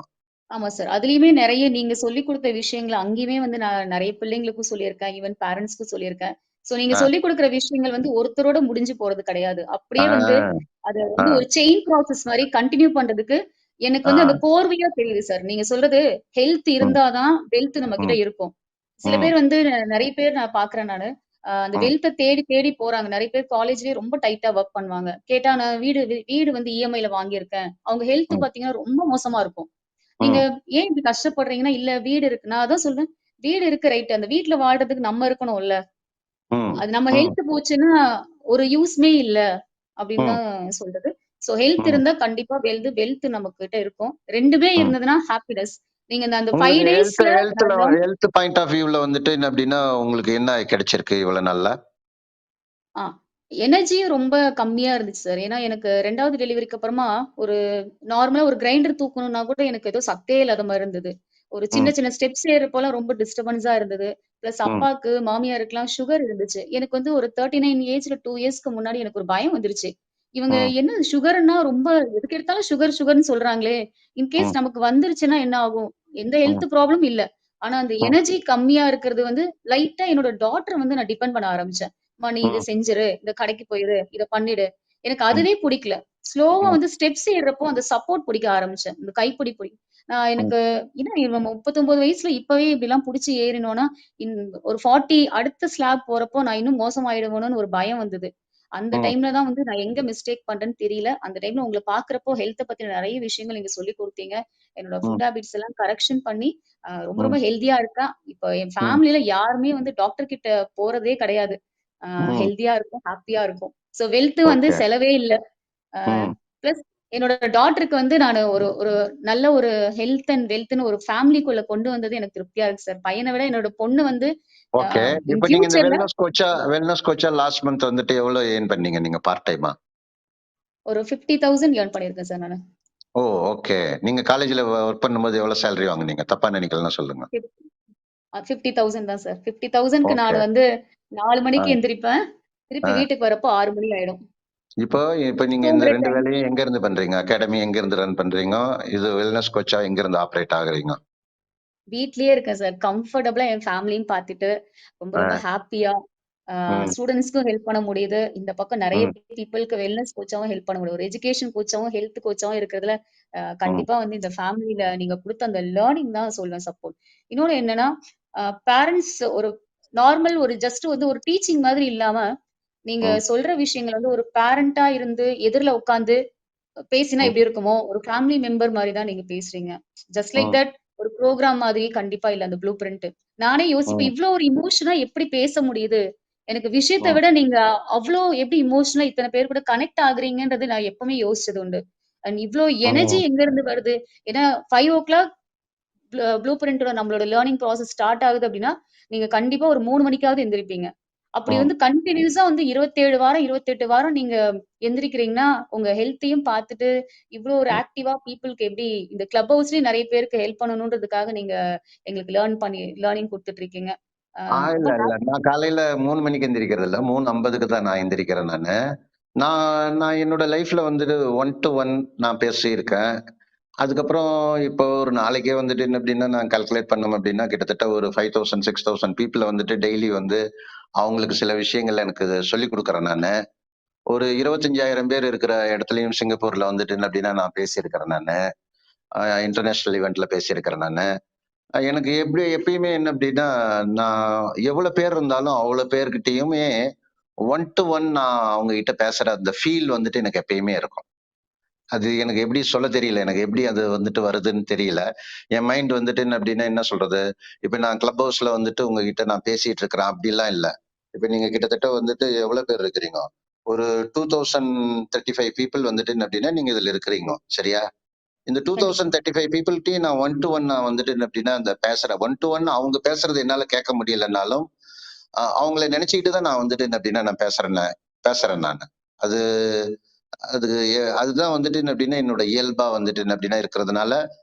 ஆமா சார். அதுலயுமே நெறைய நீங்க சொல்லிக் குடுத்த விஷயங்கள அங்கேயுமே வந்து நான் நெறைய பிள்ளைங்களுக்கும் சொல்லியிருக்கேன். ஈவன் பேரண்ட்ஸ்க்கும் சொல்லியிருக்கேன். சோ நீங்க ஆ, சொல்லிக் குடுக்குற விஷயங்கள் வந்து ஒருத்தரோட முடிஞ்சு போறது கிடையாது. அப்படியே வந்து ஆ, அத ஆ. வந்து ஒரு செயின் ப்ராசஸ் மாரி கன்டின்யூ பண்றதுக்கு எனக்கு ஆ. வந்து அந்த கோர்வையா தெரியுது சார். நீங்க சொல்றது ஹெல்த் ம், இருந்தா தான் வெல்த் நம்ம கிட்ட ம், இருக்கும். சில ம், பேர் வந்து நெறைய பேர் நான் பார்க்குறேன் நானு. அந்த ம், வெல்த்த தேடி தேடி போறாங்க. நெறைய பேர் காலேஜ்லயே ரொம்ப டைட்டா வொர்க் பண்ணுவாங்க. கேட்டா நான் வீடு வந்து இஎம்ஐல வாங்கியிருக்கேன். அவங்க ஹெல்த் ம், பார்த்தீங்கன்னா ரொம்ப மோசமா இருக்கும். நீங்க ம், ஏன் இப்படி கஷ்டப்படுறீங்கன்னா, இல்ல வீடு இருக்கு. நான் அதான் சொல்றேன். வீடு இருக்கு ரைட். அந்த வீட்ல வாழ்றதுக்கு நம்ம இருக்கணும்ல. ம், அது நம்ம ம், ஹெல்த் போச்சுன்னா, ஒரு யூஸ்மே இல்ல அப்படின்னு ம், தான் சொல்றது. சோ ஹெல்த் ம். இருந்தா கண்டிப்பா வெல்த் நம்மகிட்ட இருக்கும். 2மே ம். இருந்ததுன்னா ஹாப்பினஸ். நீங்க அந்த 5 உங்களுக்கு டேஸ்ல நான் ஹெல்த் பாயிண்ட் ஆஃப் வியூல வந்துட்டு என்ன அப்படின்னா, உங்களுக்கு என்ன கிடைச்சிருக்கு இவ்வளவு நாள்ல? ஆ. எனர்ஜியும் ரொம்ப கம்மியா இருந்துச்சு சார். ஏன்னா எனக்கு 2வது டெலிவரிக்கு அப்புறமா ஒரு நார்மலா ஒரு கிரைண்டர் தூக்கணும்னா கூட எனக்கு ஏதோ சத்தே இல்லாத மாரி இருந்தது. ஒரு சின்ன ம், சின்ன ஸ்டெப்ஸ் ஏறுறப்போலாம் ரொம்ப டிஸ்டர்பன்ஸா இருந்தது. பிளஸ் ம், அப்பாக்கு, மாமியாருக்குலாம் சுகர் இருந்துச்சு. எனக்கு வந்து ஒரு 39 ஏஜ்ல 2 இயர்ஸ்க்கு முன்னாடி எனக்கு ஒரு பயம் வந்துருச்சு. இவங்க ம், என்ன சுகர்ன்னா ரொம்ப எதுக்கு எடுத்தாலும் சுகர்ன்னு சொல்றாங்களே! இன்கேஸ் ம், நமக்கு வந்துருச்சுன்னா என்ன ஆகும்? எந்த ம், ஹெல்த் ப்ராப்ளம் இல்ல. ஆனா அந்த ம், எனர்ஜி கம்மியா இருக்கிறது வந்து லைட்டா என்னோட டாட்டர வந்து நான் டிபெண்ட் பண்ண ஆரம்பிச்சேன். "அம்மா நீ இத ம், செஞ்சுரு. இந்த கடைக்கு போயிரு. இத பண்ணிடு." எனக்கு ம், அதுவே புடிக்கல. ஸ்லோவா ம், வந்து ஸ்டெப்ஸ் ஏறுறப்போ அந்த சப்போர்ட் புடிக்க ஆரம்பிச்சேன். இந்த கைப்புடி. நான் ம், எனக்கு என்ன இவன் 39 வயசுல இப்பவே இப்படிலாம் புடிச்சு ஏறினோம்னா, இன் ஒரு 40 அடுத்த ஸ்லாப் போறப்போ நான் இன்னும் மோசமாயிடுவேனோன்னு ஒரு பயம் வந்தது. அந்த ம், டைம்ல தான் வந்து நான் எங்க மிஸ்டேக் பண்றேன்னு தெரியல. அந்த டைம்ல உங்கள பார்க்கிறப்போ ஹெல்த்த பத்தின நெறைய விஷயங்கள் நீங்க சொல்லிக் குடுத்தீங்க. என்னோட ம், ஃபுட் ஹேபிட்ஸ் எல்லாம் கரெக்ஷன் பண்ணி, ரொம்ப ம், ரொம்ப ஹெல்தியா இருக்கேன். இப்ப என் ம், ஃபேமிலில யாருமே வந்து டாக்டர் கிட்ட போறதே கிடையாது. ம். ஹெல்தியா இருக்கும், ஹேப்பியா இருக்கும். ஸோ வெல்த் வந்து ஓகே. செலவே இல்ல. அ ம். பிளஸ் என்னோட டாட்டருக்கு வந்து நானு ஒரு ஒரு நல்ல ஒரு ஹெல்த் அண்ட் வெல்த்ன்னு ஒரு ஃபேமிலிக்குள்ள கொண்டு வந்தது எனக்கு திருப்தியா இருக்கு சார். பையன விட என்னோட பொண்ணு வந்து அ ஓகே. இன் இப்ப நீங்க இந்த ஃபியூச்சர்ல வெல்னஸ் கோச்சா லாஸ்ட் மந்த் வந்துட்டு எவ்வளவு எர்ன் பண்ணீங்க நீங்க பார்ட் டைமா? ஒரு 50,000 ஏர்ன் பண்ணியிருக்கேன் சார் நானு. ஓ! ஓகே. நீங்க காலேஜ்ல வொர்க் பண்ணும்போது எவ்வளவு சேலரி வாங்குனீங்க? தப்பா நினைக்கலன்னா சொல்லுங்க. 50,000 தான் சார். 50,000க்கு ஓகே. நான் வந்து 4 ஆ, மணிக்கு எந்திரிப்பேன். திருப்பி ஆ. வீட்டுக்கு வரப்போ 6 மணி ஆயிடும். இப்போ இப்ப நீங்க இந்த தூங்குற 2 டைம் வேலையும் எங்க இருந்து பண்றீங்க? அகாடமி எங்க இருந்து ரன் பண்றீங்க? இது வெல்னஸ் கோச்சா எங்க இருந்து ஆப்பரேட் ஆகுறீங்க? வீட்லயே இருக்கேன் சார். கம்ஃபர்டபுளா என் ஃபேமிலியும் பார்த்துட்டு, ரொம்ப ரொம்ப ஆ. ஹேப்பியா ம், ஸ்டூடண்ட்ஸ்க்கும் ஹெல்ப் பண்ண முடியுது. இந்த பக்கம் நெறைய ம், பீப்பிள்க்கு வெல்னஸ் கோச்சாவும் ஹெல்ப் பண்ண முடியும். ஒரு எஜுகேஷன் கோச்சாவும், ஹெல்த் கோச்சாவும் இருக்கிறதுல ம், கண்டிப்பா வந்து இந்த ஃபேமிலில நீங்க குடுத்த அந்த லேர்னிங் தான் சொல்வேன் சப்போர்ட். இன்னொன்னு என்னன்னா, பேரண்ட்ஸ் ஒரு நார்மல் ஒரு ஜஸ்ட் வந்து ஒரு டீச்சிங் மாதிரி இல்லாம, நீங்க ம், சொல்ற விஷயங்கள் வந்து ஒரு பேரண்டா இருந்து எதிர்ல உட்கார்ந்து பேசினா ம், எப்படி இருக்குமோ, ஒரு ஃபேமிலி மெம்பர் மாரி தான் நீங்க பேசுறீங்க. ஜஸ்ட் லைக் ம், தட் ஒரு ப்ரோகிராம் மாதிரி கண்டிப்பா இல்ல அந்த ப்ளூ பிரிண்ட். நானே யோசிப்பேன், ம், இவ்ளோ ஒரு எமோஷனா எப்படி பேச முடியுது? எனக்கு விஷயத்த ம், விட நீங்க அவ்ளோ எப்படி எமோஷனலா இத்தன பேர் கூட கனெக்ட் ஆகுறீங்கன்றது நான் எப்பவுமே யோசிச்சது உண்டு. அண்ட் இவ்ளோ எனர்ஜி ம், எங்க இருந்து வருது? ஏன்னா 5:00 ப்ளூ பிரிண்டோட நம்மளோட லேர்னிங் ப்ராசஸ் ஸ்டார்ட் ஆகுது அப்படின்னா, நீங்க கண்டிப்பா ஒரு 3 மணிக்காவது எந்திரிப்பீங்க. அப்படி ம். வந்து கன்டினியூஸா வந்து 27 வாரம், 28 வாரம் நீங்க எந்திரிக்கிறீங்கன்னா, உங்க ஹெல்த்தையும் பார்த்துட்டு, இவ்ளோ ஒரு ஆக்டிவா பீப்பிள்க்கு எப்படி இந்த கிளப் ஹவுஸ்லயும் நெறைய பேருக்கு ஹெல்ப் பண்ணணுன்றதுக்காக நீங்க எங்களுக்கு லேர்னிங் குடுத்துட்டு இருக்கீங்க. ரொம்ப இல்ல. நான் காலையில 3 மணிக்கு எந்திரிக்கிறது இல்ல. 3:50க்கு தான் நான் எந்திரிக்கிறேன் நானு. நான் என்னோட லைஃப்ல வந்துட்டு 1 டூ 1 நான் பேசியிருக்கேன். அதுக்கப்புறம் இப்போ ஒரு நாளைக்கே வந்துட்டு என்ன அப்டின்னா, நான் கால்குலேட் பண்ணோம் அப்டின்னா, கிட்டத்தட்ட ஒரு 5000, 6000 பீப்பிள வந்துட்டு டெய்லி வந்து அவங்களுக்கு சில விஷயங்கள் எனக்கு சொல்லிக் குடுக்குறேன் நானு. ஒரு 25,000 பேர் இருக்கிற இடத்துலயும் சிங்கப்பூர்ல வந்துட்டு என்ன அப்டின்னா, நான் பேசியிருக்கிறேன் நானு. இன்டர்நேஷனல் ஈவென்ட்ல பேசியிருக்கிறேன் நானு. எனக்கு எப்பயுமே என்ன அப்டின்னா, நான் எவ்வளோ பேர் இருந்தாலும் அவ்வளோ பேர்கிட்டயுமே 1 டூ 1 நான் அவங்க கிட்ட பேசுற அந்த ஃபீல் வந்துட்டு எனக்கு எப்பயுமே இருக்கும். அது எனக்கு எப்படி சொல்ல தெரியல. எனக்கு எப்படி அது வந்துட்டு வருதுன்னு தெரியல. என் மைண்ட் வந்துட்டு என்ன அப்படின்னா, என்ன சொல்றது? இப்ப நான் கிளப் ஹவுஸ்ல வந்துட்டு உங்ககிட்ட நான் பேசிட்டு இருக்கிறேன் அப்படிலாம் இல்ல. இப்ப நீங்க கிட்டத்தட்ட வந்துட்டு எவ்வளவு பேர் இருக்கிறீங்க? ஒரு 2035 பீப்பிள் வந்துட்டு என்ன அப்படின்னா, நீங்க இதுல இருக்கிறீங்க. சரியா? இந்த கண்டிப்பா. 2035 பீப்பிள்ட்டயும் நான் ஒன் டூ ஒன் நான் வந்துட்டு என்ன அப்படின்னா, அந்த பேசுறேன். ஒன் டூ ஒன் அவங்க பேசுறது என்னால கேட்க முடியலன்னாலும், அவங்கள நினைச்சுக்கிட்டு தான் நான் வந்துட்டு என்ன அப்படின்னா, நான் பேசுறேன் நானு. அது அது அதுதான் வந்துட்டு என்ன அப்படின்னா, என்னோட இயல்பா வந்துட்டு என்ன அப்படின்னா இருக்கிறதுனால,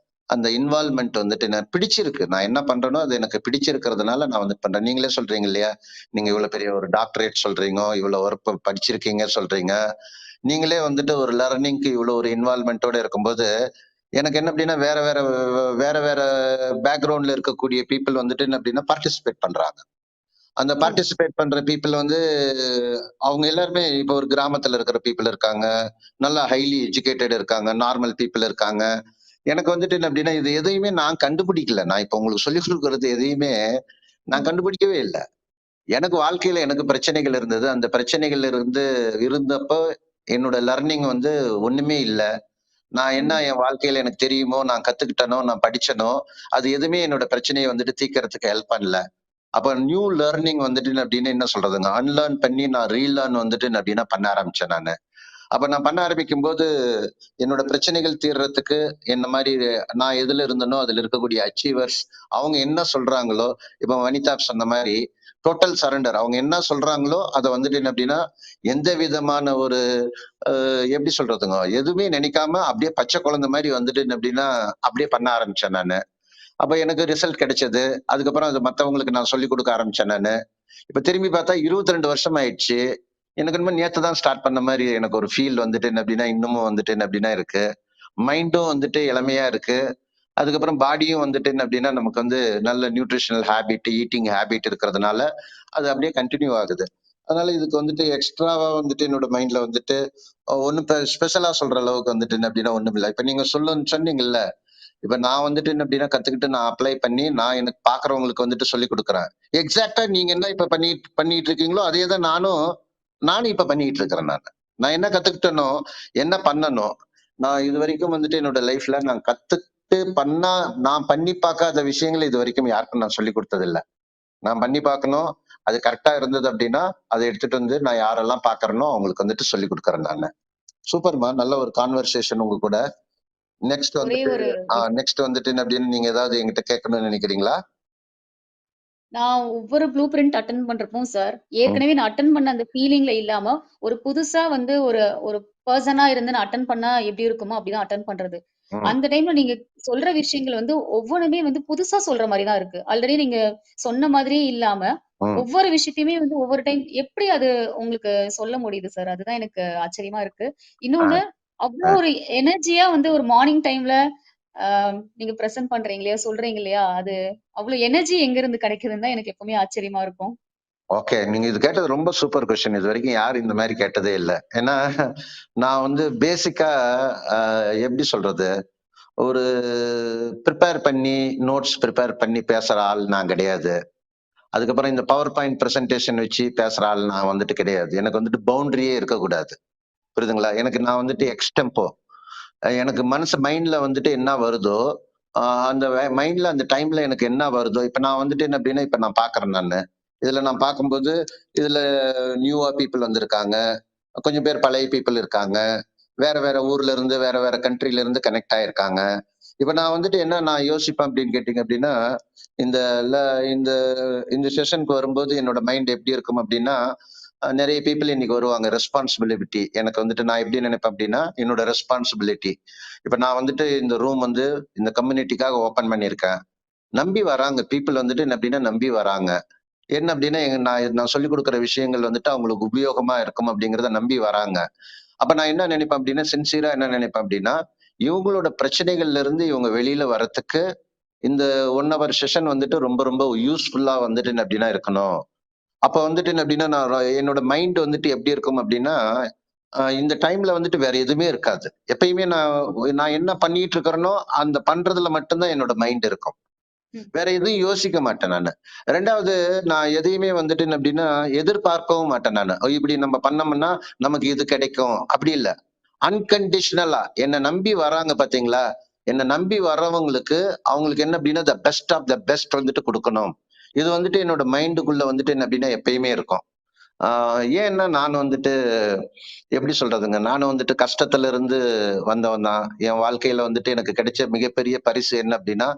அந்த இன்வால்வ்மென்ட் வந்துட்டு எனக்கு பிடிச்சிருக்கு. நான் என்ன பண்றேனோ, அது எனக்கு பிடிச்சிருக்கிறதுனால நான் வந்து பண்றேன். நீங்களே சொல்றீங்க இல்லையா? நீங்க இவ்வளவு பெரிய ஒரு டாக்டரேட் சொல்றீங்க, இவ்வளவு ஒர்க் படிச்சிருக்கீங்க சொல்றீங்க. நீங்களே வந்துட்டு ஒரு லேர்னிங்க்கு இவ்வளவு ஒரு இன்வால்வ்மென்ட்டோட இருக்கும்போது, எனக்கு என்ன அப்படின்னா, வேற வேற பேக்கிரவுண்ட்ல இருக்கக்கூடிய பீப்பிள் வந்துட்டு என்ன அப்படின்னா, பார்ட்டிசிபேட் பண்றாங்க. அந்த ஆமா. பார்ட்டிசிபேட் பண்ற பீப்பிள் வந்து அவங்க எல்லாருமே இப்ப ஒரு கிராமத்துல இருக்கிற பீப்பிள் இருக்காங்க. நல்லா ஹைலி எஜுகேட்டட் இருக்காங்க. நார்மல் பீப்பிள் இருக்காங்க. எனக்கு வந்துட்டு என்ன அப்படின்னா, இது எதையுமே நான் கண்டுபிடிக்கல. நான் இப்ப உங்களுக்கு சொல்லிக் குடுக்குறது எதையுமே நான் ம். கண்டுபிடிக்கவே இல்ல. எனக்கு வாழ்க்கையில எனக்கு பிரச்சனைகள் இருந்தது. அந்த பிரச்சனைகள் இருந்தப்ப என்னோட லர்னிங் வந்து ஒண்ணுமே இல்ல. நான் என்ன ம். என் வாழ்க்கையில எனக்கு தெரியுமோ, நான் கத்துக்கிட்டேனோ, நான் படிச்சேனோ, அது எதுவுமே என்னோட பிரச்சனைய வந்துட்டு தீர்க்கறதுக்கு ஹெல்ப் பண்ணல. அப்ப நியூ லர்னிங் வந்துட்டு அப்படின்னு என்ன சொல்றதுங்க, அன்லேர்ன் பண்ணி நான் ரீலேர்ன் வந்துட்டு அப்படின்னா பண்ண ஆரம்பிச்சேன் நானு. அப்ப நான் பண்ண ஆரம்பிக்கும்போது, என்னோட பிரச்சனைகள் தீர்றதுக்கு என்ன மாரி நான் எதுல இருந்தேனோ, அதுல இருக்கக்கூடிய அச்சீவர்ஸ் அவங்க என்ன சொல்றாங்களோ, இப்ப வனிதா சொன்ன மாரி டோட்டல் சரண்டர். அவங்க என்ன சொல்றாங்களோ, அத வந்துட்டு என்ன அப்படின்னா, எந்த விதமான ஒரு எப்படி சொல்றதுங்க, எதுவுமே நினைக்காம அப்படியே பச்சை குழந்தை மாரி வந்துட்டு என்ன அப்படின்னா, அப்படியே பண்ண ஆரம்பிச்சேன் நானு. அப்ப எனக்கு ரிசல்ட் கிடைச்சது. அதுக்கப்புறம் அது மத்தவங்களுக்கு நான் சொல்லிக் குடுக்க ஆரம்பிச்சேன் நானு. இப்ப திரும்பி பார்த்தா 22 வருஷம் ஆயிடுச்சு. எனக்கு என்னமோ நேத்து தான் ஸ்டார்ட் பண்ண மாரி எனக்கு ஒரு ஃபீல் வந்துட்டு என்ன அப்டின்னா, இன்னமும் வந்துட்டு என்ன அப்டின்னா இருக்கு. மைண்டும் வந்துட்டு இளமையா இருக்கு. அதுக்கப்புறம் பாடியும் வந்துட்டு என்ன அப்டின்னா, நமக்கு வந்து நல்ல நியூட்ரிஷனல் ஹேபிட், ஈட்டிங் ஹேபிட் இருக்கிறதுனால, அது அப்படியே கன்டின்யூ ஆகுது. அதனால இதுக்கு வந்துட்டு எக்ஸ்ட்ராவா வந்துட்டு என்னோட மைண்ட்ல வந்துட்டு ஒண்ணும் ஸ்பெஷலா சொல்ற அளவுக்கு வந்துட்டு என்ன அப்டின்னா ஒண்ணும் இல்ல. இப்ப நீங்க சொன்னீங்கல்ல, இப்ப நான் வந்துட்டு என்ன அப்டின்னா கத்துக்கிட்டு நான் அப்ளை பண்ணி, நான் எனக்கு பார்க்கிறவங்களுக்கு வந்துட்டு சொல்லிக் குடுக்குறேன். எக்ஸாக்ட்டா நீங்க என்ன இப்ப பண்ணிட்டு இருக்கீங்களோ, அதே தான் நானும் இப்ப பண்ணிட்டு இருக்கிறேன் நானு. நான் என்ன கத்துக்கிட்டேனோ, என்ன பண்ணனோ, நான் இதுவரைக்கும் வந்துட்டு என்னோட லைஃப்ல நான் கத்துக்கிட்டு நான் பண்ணி பார்க்காத விஷயங்கள இதுவரைக்கும் யாருக்கும் நான் சொல்லிக் குடுத்ததில்ல. நான் பண்ணி பார்க்கணும். அது கரெக்ட்டா இருந்தது அப்டின்னா, அத எடுத்துட்டு வந்து நான் யாரெல்லாம் பார்க்கிறேனோ, அவங்களுக்கு வந்துட்டு சொல்லிக் குடுக்குறேன் நானு. சூப்பர்மா! நல்ல ஒரு கான்வர்சேஷன் உங்க கூட. நெக்ஸ்ட் ஒரே வந்துட்டு ஒரு நெக்ஸ்ட் வந்துட்டு என்ன அப்டின்னு நீங்க ஏதாவது என்கிட்ட கேட்கணும்னு நெனைக்கிறீங்களா? நான் ஒவ்வொரு ப்ளூ பிரிண்ட் அட்டெண்ட் பண்றப்பவும் சார், ம், ஏற்கனவே நான் அட்டெண்ட் பண்ண அந்த ஃபீலிங்ல இல்லாம, ஒரு புதுசா வந்து ஒரு ஒரு பெர்சனா இருந்து நான் அட்டெண்ட் பண்ணா எப்படி இருக்குமோ, அப்படிதான் அட்டெண்ட் பண்றது. ம், அந்த டைம்ல நீங்க சொல்ற விஷயங்கள் வந்து ஒவ்வொன்னுமே வந்து புதுசா சொல்ற மாரி தான் இருக்கு. ஆல்ரெடி நீங்க சொன்ன மாதிரியே இல்லாம, ம். ஒவ்வொரு விஷயத்தையுமே வந்து ஒவ்வொரு டைம் எப்படி அது உங்களுக்கு சொல்ல முடியுது சார்? அதுதான் எனக்கு ஆச்சரியமா இருக்கு. ஆ, இன்னொன்னு, அவ்ளோ ஆ. ஒரு எனர்ஜியா வந்து ஒரு மார்னிங் டைம்ல ஆ நீங்க பிரசன்ட் பண்றீங்க இல்லையா? சொல்றீங்க இல்லையா? அது அவ்ளோ எனர்ஜி எங்கருந்து கிடைக்குதுன்னு தான் எனக்கு எப்பவுமே ஆச்சரியமா இருக்கும். ஓகே. நீங்க இது கேட்டது ரொம்ப சூப்பர் கொஸ்டின். இதுவரைக்கும் யாரும் இந்த மாரி கேட்டதே இல்ல. ஏன்னா, நான் வந்து பேசிக்கா அ எப்படி சொல்றது? ஒரு நோட்ஸ் பிரிப்பேர் பண்ணி பேசுற ஆள் நான் கிடையாது. அதுக்கப்புறம் இந்த பவர் பாயிண்ட் பிரசன்டேஷன் வச்சு பேசுற ஆள் நான் வந்துட்டு கிடையாது. எனக்கு வந்துட்டு பவுண்டரியே இருக்கக்கூடாது. புரியுதுங்களா? எனக்கு நான் வந்துட்டு எக்ஸ்டெம்போ. எனக்கு மைண்ட்ல வந்துட்டு என்ன வருதோ, அந்த மைண்ட்ல அந்த டைம்ல எனக்கு என்ன வருதோ, இப்ப நான் வந்துட்டு என்ன அப்படின்னா, இப்ப நான் பாக்குறேன் நானு. இதுல நான் பார்க்கும்போது, இதுல நியூவா பீப்பிள் வந்திருக்காங்க. கொஞ்சம் பேர் பழைய பீப்பிள் இருக்காங்க. வேற வேற ஊர்ல இருந்து, வேற வேற கண்ட்ரில இருந்து கனெக்ட் ஆயிருக்காங்க. இப்ப நான் வந்துட்டு என்ன நான் யோசிப்பேன் அப்படின்னு கேட்டீங்க அப்படின்னா, இந்த ல இந்த இந்த செஷனுக்கு வரும்போது என்னோட மைண்ட் எப்படி இருக்கும் அப்படின்னா, நெறைய பீப்பிள் இன்னைக்கு வருவாங்க. ரெஸ்பான்சிபிலிட்டி. எனக்கு வந்துட்டு நான் எப்படி நினைப்பேன் அப்படின்னா, என்னோட ரெஸ்பான்சிபிலிட்டி. இப்ப நான் வந்துட்டு இந்த ரூம் வந்து இந்த கம்யூனிட்டிக்காக ஓப்பன் பண்ணியிருக்கேன். நம்பி வராங்க. பீப்பிள் வந்துட்டு என்ன அப்படின்னா நம்பி வராங்க. என்ன அப்படின்னா, நான் நான் சொல்லிக் குடுக்குற விஷயங்கள் வந்துட்டு அவங்களுக்கு உபயோகமா இருக்கும் அப்படிங்கிறத நம்பி வராங்க. அப்ப நான் என்ன நினைப்பேன் அப்படின்னா, சின்சியரா என்ன நினைப்பேன் அப்படின்னா, இவங்களோட பிரச்சனைகள்ல இருந்து இவங்க வெளியில வரத்துக்கு இந்த 1 ஹவர் செஷன் வந்துட்டு ரொம்ப ரொம்ப யூஸ்ஃபுல்லா வந்துட்டு என்ன அப்படின்னா இருக்கணும். அப்ப வந்துட்டு என்ன அப்படின்னா, என்னோட மைண்ட் வந்துட்டு எப்படி இருக்கும் அப்படின்னா, இந்த டைம்ல வந்துட்டு வேற எதுவுமே இருக்காது. எப்பயுமே நான் நான் என்ன பண்ணிட்டு இருக்கிறேனோ, அந்த பண்றதுல மட்டும் தான் என்னோட மைண்ட் இருக்கும். ம். வேற எதுவும் யோசிக்க மாட்டேன் நானு. 2வது நான் எதையுமே வந்துட்டு என்ன அப்படின்னா, எதிர்பார்க்கவும் மாட்டேன் நானு. இப்படி நம்ம பண்ணோம்னா, நமக்கு இது கிடைக்கும். அப்படி இல்ல. அன்கண்டிஷனலா என்ன நம்பி வராங்க பாத்தீங்களா? என்ன நம்பி வர்றவங்களுக்கு, அவங்களுக்கு என்ன அப்படின்னா, the best of the best வந்துட்டு குடுக்கணும். இது வந்துட்டு என்னோட மைண்டுக்குள்ள வந்துட்டு என்ன அப்படின்னா எப்பயுமே இருக்கும். ஆ ஏன்னா நான் வந்துட்டு எப்படி சொல்றதுங்க? நானும் வந்துட்டு கஷ்டத்துல இருந்து வந்தவன் தான். என் வாழ்க்கையில வந்துட்டு எனக்கு கிடைச்ச மிகப்பெரிய பரிசு என்ன அப்படின்னா,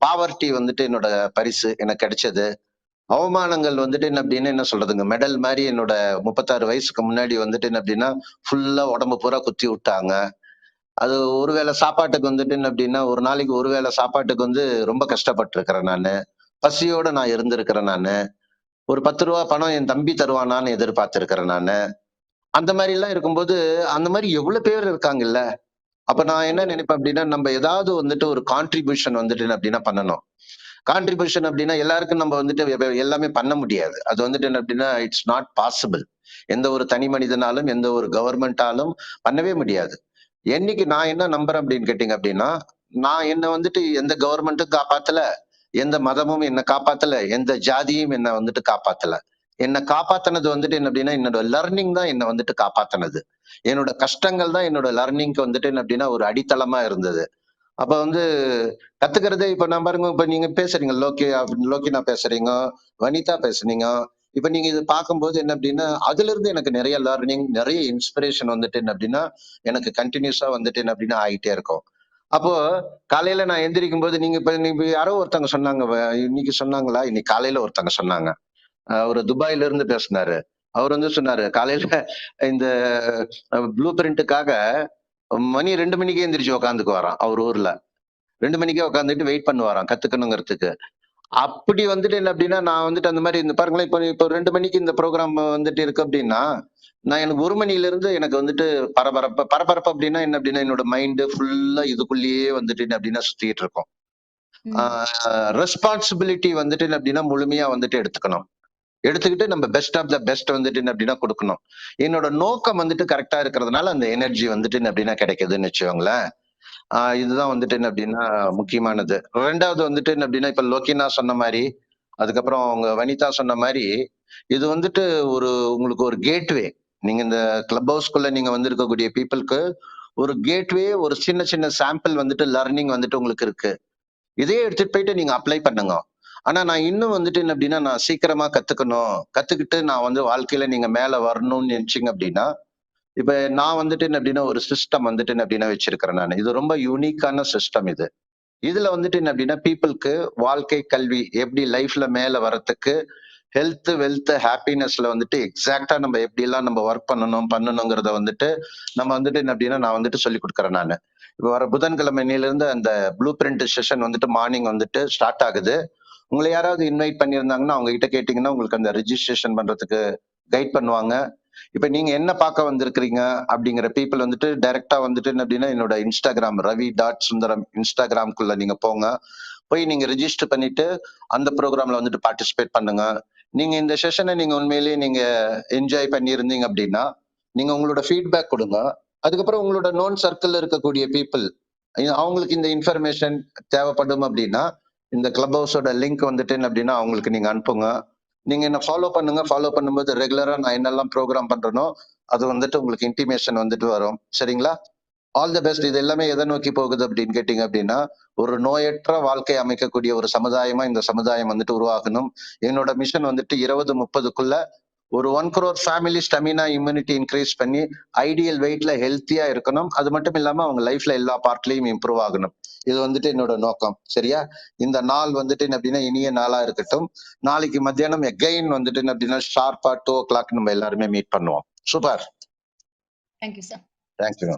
பாவர்ட்டி வந்துட்டு என்னோட பரிசு எனக்கு கிடைச்சது. அவமானங்கள் வந்துட்டு என்ன அப்படின்னு என்ன சொல்றதுங்க? மெடல் மாரி என்னோட 36 வயசுக்கு முன்னாடி வந்துட்டு என்ன அப்படின்னா, ஃபுல்லா உடம்பு பூரா குத்தி விட்டாங்க. அது ஒரு வேளை சாப்பாட்டுக்கு வந்துட்டு என்ன அப்படின்னா, ஒரு நாளைக்கு ஒரு வேளை சாப்பாட்டுக்கு வந்து ரொம்ப கஷ்டப்பட்டுருக்கிறேன் நானு. பசியோட நான் இருந்திருக்கிறேன் நானு. ஒரு ரூ. 10 பணம் என் தம்பி தருவானான்னு எதிர்பார்த்திருக்கிறேன் நானு. அந்த மாரிலாம் இருக்கும்போது, அந்த மாரி எவ்வளவு பேர் இருக்காங்கல்ல. அப்ப நான் என்ன நினைப்பேன் அப்படின்னா, நம்ம ஏதாவது வந்துட்டு ஒரு கான்ட்ரிபியூஷன் வந்துட்டு என்ன அப்படின்னா பண்ணணும். கான்ட்ரிபியூஷன் அப்படின்னா எல்லாருக்கும் நம்ம வந்துட்டு எல்லாமே பண்ண முடியாது. அது வந்துட்டு என்ன அப்படின்னா, இட்ஸ் நாட் பாசிபிள். எந்த ஒரு தனி மனிதனாலும், எந்த ஒரு கவர்மெண்டாலும் பண்ணவே முடியாது. என்னைக்கு நான் என்ன நம்புறேன் அப்படின்னு கேட்டீங்க அப்படின்னா, நான் என்ன வந்துட்டு எந்த கவர்மெண்ட்டும் காப்பாத்தல. எந்த மதமும் என்ன காப்பாத்தல. எந்த ஜாதியும் என்ன வந்துட்டு காப்பாத்தல. என்ன காப்பாத்துனது வந்துட்டு என்ன அப்படின்னா, என்னோட லர்னிங் தான் என்ன வந்துட்டு காப்பாத்துனது. என்னோட கஷ்டங்கள் தான் என்னோட லர்னிங்க்கு வந்துட்டு என்ன அப்படின்னா, ஒரு அடித்தளமா இருந்தது. அப்ப வந்து கத்துக்கிறதே இப்ப நான் பாருங்க, இப்ப நீங்க பேசுறீங்க. லோக்கினா பேசுறீங்க, வனிதா பேசுனீங்க. இப்ப நீங்க இது பார்க்கும்போது என்ன அப்படின்னா, அதிலிருந்து எனக்கு நிறைய லேர்னிங், நிறைய இன்ஸ்பிரேஷன் வந்துட்டு என்ன அப்படின்னா, எனக்கு கன்டினியூஸா வந்துட்டு என்ன அப்படின்னா ஆயிட்டே இருக்கும். அப்போ காலையில நான் எந்திரிக்கும்போது நீங்க யாரோ ஒருத்தவங்க சொன்னாங்க, இன்னைக்கு சொன்னாங்களா? இன்னைக்கு காலையில ஒருத்தவங்க சொன்னாங்க. அவரு துபாயில இருந்து பேசினாரு. அவர் வந்து சொன்னாரு, காலையில இந்த ப்ளூ பிரிண்ட்டுக்காக மணி 2 மணிக்கே எந்திரிச்சு உட்காந்துக்குவாராம் அவர் ஊர்ல. 2 மணிக்கே உட்காந்துட்டு வெயிட் பண்ணுவாராம் கத்துக்கணுங்கிறதுக்கு. அப்படி வந்துட்டு என்ன அப்படின்னா, நான் வந்துட்டு அந்த மாரி இந்த பாருங்களேன், இப்போ 2 மணிக்கு இந்த ப்ரோகிராம் வந்துட்டு இருக்கு அப்படின்னா, நான் எனக்கு 1 மணியிலிருந்து எனக்கு வந்துட்டு பரபரப்பு அப்படின்னா என்ன அப்படின்னா, என்னோட மைண்ட் ஃபுல்லா இதுக்குள்ளேயே வந்துட்டு என்ன அப்படின்னா சுத்திட்டு இருக்கும். ஆ ம். ரெஸ்பான்சிபிலிட்டி வந்துட்டு என்ன அப்படின்னா, முழுமையா வந்துட்டு எடுத்துக்கணும். எடுத்துக்கிட்டு நம்ம பெஸ்ட் ஆஃப் த பெஸ்ட் வந்துட்டு என்ன அப்படின்னா குடுக்கணும். என்னோட நோக்கம் வந்துட்டு கரெக்ட்டா இருக்கிறதுனால, அந்த எனர்ஜி வந்துட்டு என்ன அப்படின்னா கிடைக்குதுன்னு வச்சுக்கோங்களேன். இதுதான் வந்துட்டு என்ன அப்படின்னா முக்கியமானது. 2வது வந்துட்டு என்ன அப்படின்னா, இப்ப லோக்கினா சொன்ன மாரி, அதுக்கப்புறம் அவங்க வனிதா சொன்ன மாரி, இது வந்துட்டு ஒரு உங்களுக்கு ஒரு கேட்வே. நீங்க இந்த கிளப் ஹவுஸ்க்குள்ள நீங்க வந்திருக்கக்கூடிய பீப்பிள்க்கு ஒரு கேட்வே, ஒரு சின்ன சின்ன சாம்பிள் வந்துட்டு லர்னிங் வந்துட்டு உங்களுக்கு இருக்கு. இதே எடுத்துட்டு போயிட்டு நீங்க அப்ளை பண்ணுங்க. ஆனா நான் இன்னும் வந்துட்டு என்ன அப்படின்னா, நான் சீக்கிரமா கத்துக்கணும். கத்துக்கிட்டு நான் வந்து வாழ்க்கையில நீங்க மேல வரணும்னு நினைச்சீங்க அப்படின்னா, இப்ப நான் வந்துட்டு என்ன அப்படின்னா, ஒரு சிஸ்டம் வந்துட்டு என்ன அப்படின்னா வச்சிருக்கிறேன் நானு. இது ரொம்ப யூனிக்கான சிஸ்டம் இது. இதுல வந்துட்டு என்ன அப்படின்னா, பீப்பிள்க்கு வாழ்க்கை, கல்வி எப்படி லைஃப்ல மேல வரத்துக்கு ஹெல்த், வெல்த், ஹாப்பினஸ்ல வந்துட்டு எக்ஸாக்ட்டா நம்ம எப்படியெல்லாம் நம்ம ஒர்க் பண்ணணுங்கிறத வந்துட்டு, நம்ம வந்துட்டு என்ன அப்படின்னா, நான் வந்துட்டு சொல்லிக் குடுக்குறேன் நானு. இப்ப வர புதன்கிழமையிலிருந்து அந்த ப்ளூ பிரிண்ட் செஷன் வந்துட்டு மார்னிங் வந்துட்டு ஸ்டார்ட் ஆகுது. உங்கள யாராவது இன்வைட் பண்ணியிருந்தாங்கன்னா, அவங்க கிட்ட கேட்டீங்கன்னா, உங்களுக்கு அந்த ரிஜிஸ்ட்ரேஷன் பண்றதுக்கு கைட் பண்ணுவாங்க. இப்ப நீங்க என்ன பார்க்க வந்திருக்கிறீங்க அப்படிங்கிற பீப்பிள் வந்துட்டு டைரக்ட்டா வந்துட்டு என்ன அப்படின்னா, என்னோட Instagram ravi.sundaram Instagramக்குள்ள நீங்க போங்க. போய் நீங்க ரிஜிஸ்டர் பண்ணிட்டு, அந்த ப்ரோகிராம்ல வந்துட்டு பார்ட்டிசிபேட் பண்ணுங்க. நீங்க இந்த செஷன நீங்க உண்மையிலேயே நீங்க என்ஜாய் பண்ணியிருந்தீங்க அப்படின்னா, நீங்க உங்களோட ஃபீட்பேக் குடுங்க. அதுக்கப்புறம் உங்களோட நோன் சர்க்கிள்ல இருக்கக்கூடிய பீப்பிள், அவங்களுக்கு இந்த இன்ஃபர்மேஷன் தேவைப்படும் அப்படின்னா, இந்த கிளப் ஹவுஸோட லிங்க் வந்துட்டு என்ன அப்படின்னா, அவங்களுக்கு நீங்க அனுப்புங்க. நீங்க என்ன ஃபாலோ பண்ணுங்க. ஃபாலோ பண்ணும்போது ரெகுலரா நான் என்னெல்லாம் ப்ரோகிராம் பண்றேனோ, அது வந்துட்டு உங்களுக்கு இன்டிமேஷன் வந்துட்டு வரும். சரிங்களா? All the best. இது எல்லாமே எதை நோக்கி போகுது அப்படின்னு கேட்டீங்க அப்படின்னா, ஒரு நோயற்ற வாழ்க்கை அமைக்கக்கூடிய ஒரு சமுதாயமா இந்த சமுதாயம் வந்துட்டு உருவாகணும். என்னோட மிஷன் வந்துட்டு 2030க்குள்ள ஒரு 1 crore family stamina immunity increase பண்ணி ஐடியல் வெயிட்ல ஹெல்த்தியா இருக்கணும். அது மட்டும் இல்லாம அவங்க லைஃப்ல எல்லா பார்ட்லயும் இம்ப்ரூவ் ஆகணும். இது வந்துட்டு என்னோட நோக்கம். சரியா? இந்த நாள் வந்துட்டு என்ன அப்படின்னா இனிய நாளா இருக்கட்டும். நாளைக்கு மத்தியானம் எகைன் வந்துட்டு என்ன அப்படின்னா ஷார்ப்பா 2 o'clock நம்ம எல்லாருமே மீட் பண்ணுவோம். சூப்பர். Thank you sir. தேங்க்யூ.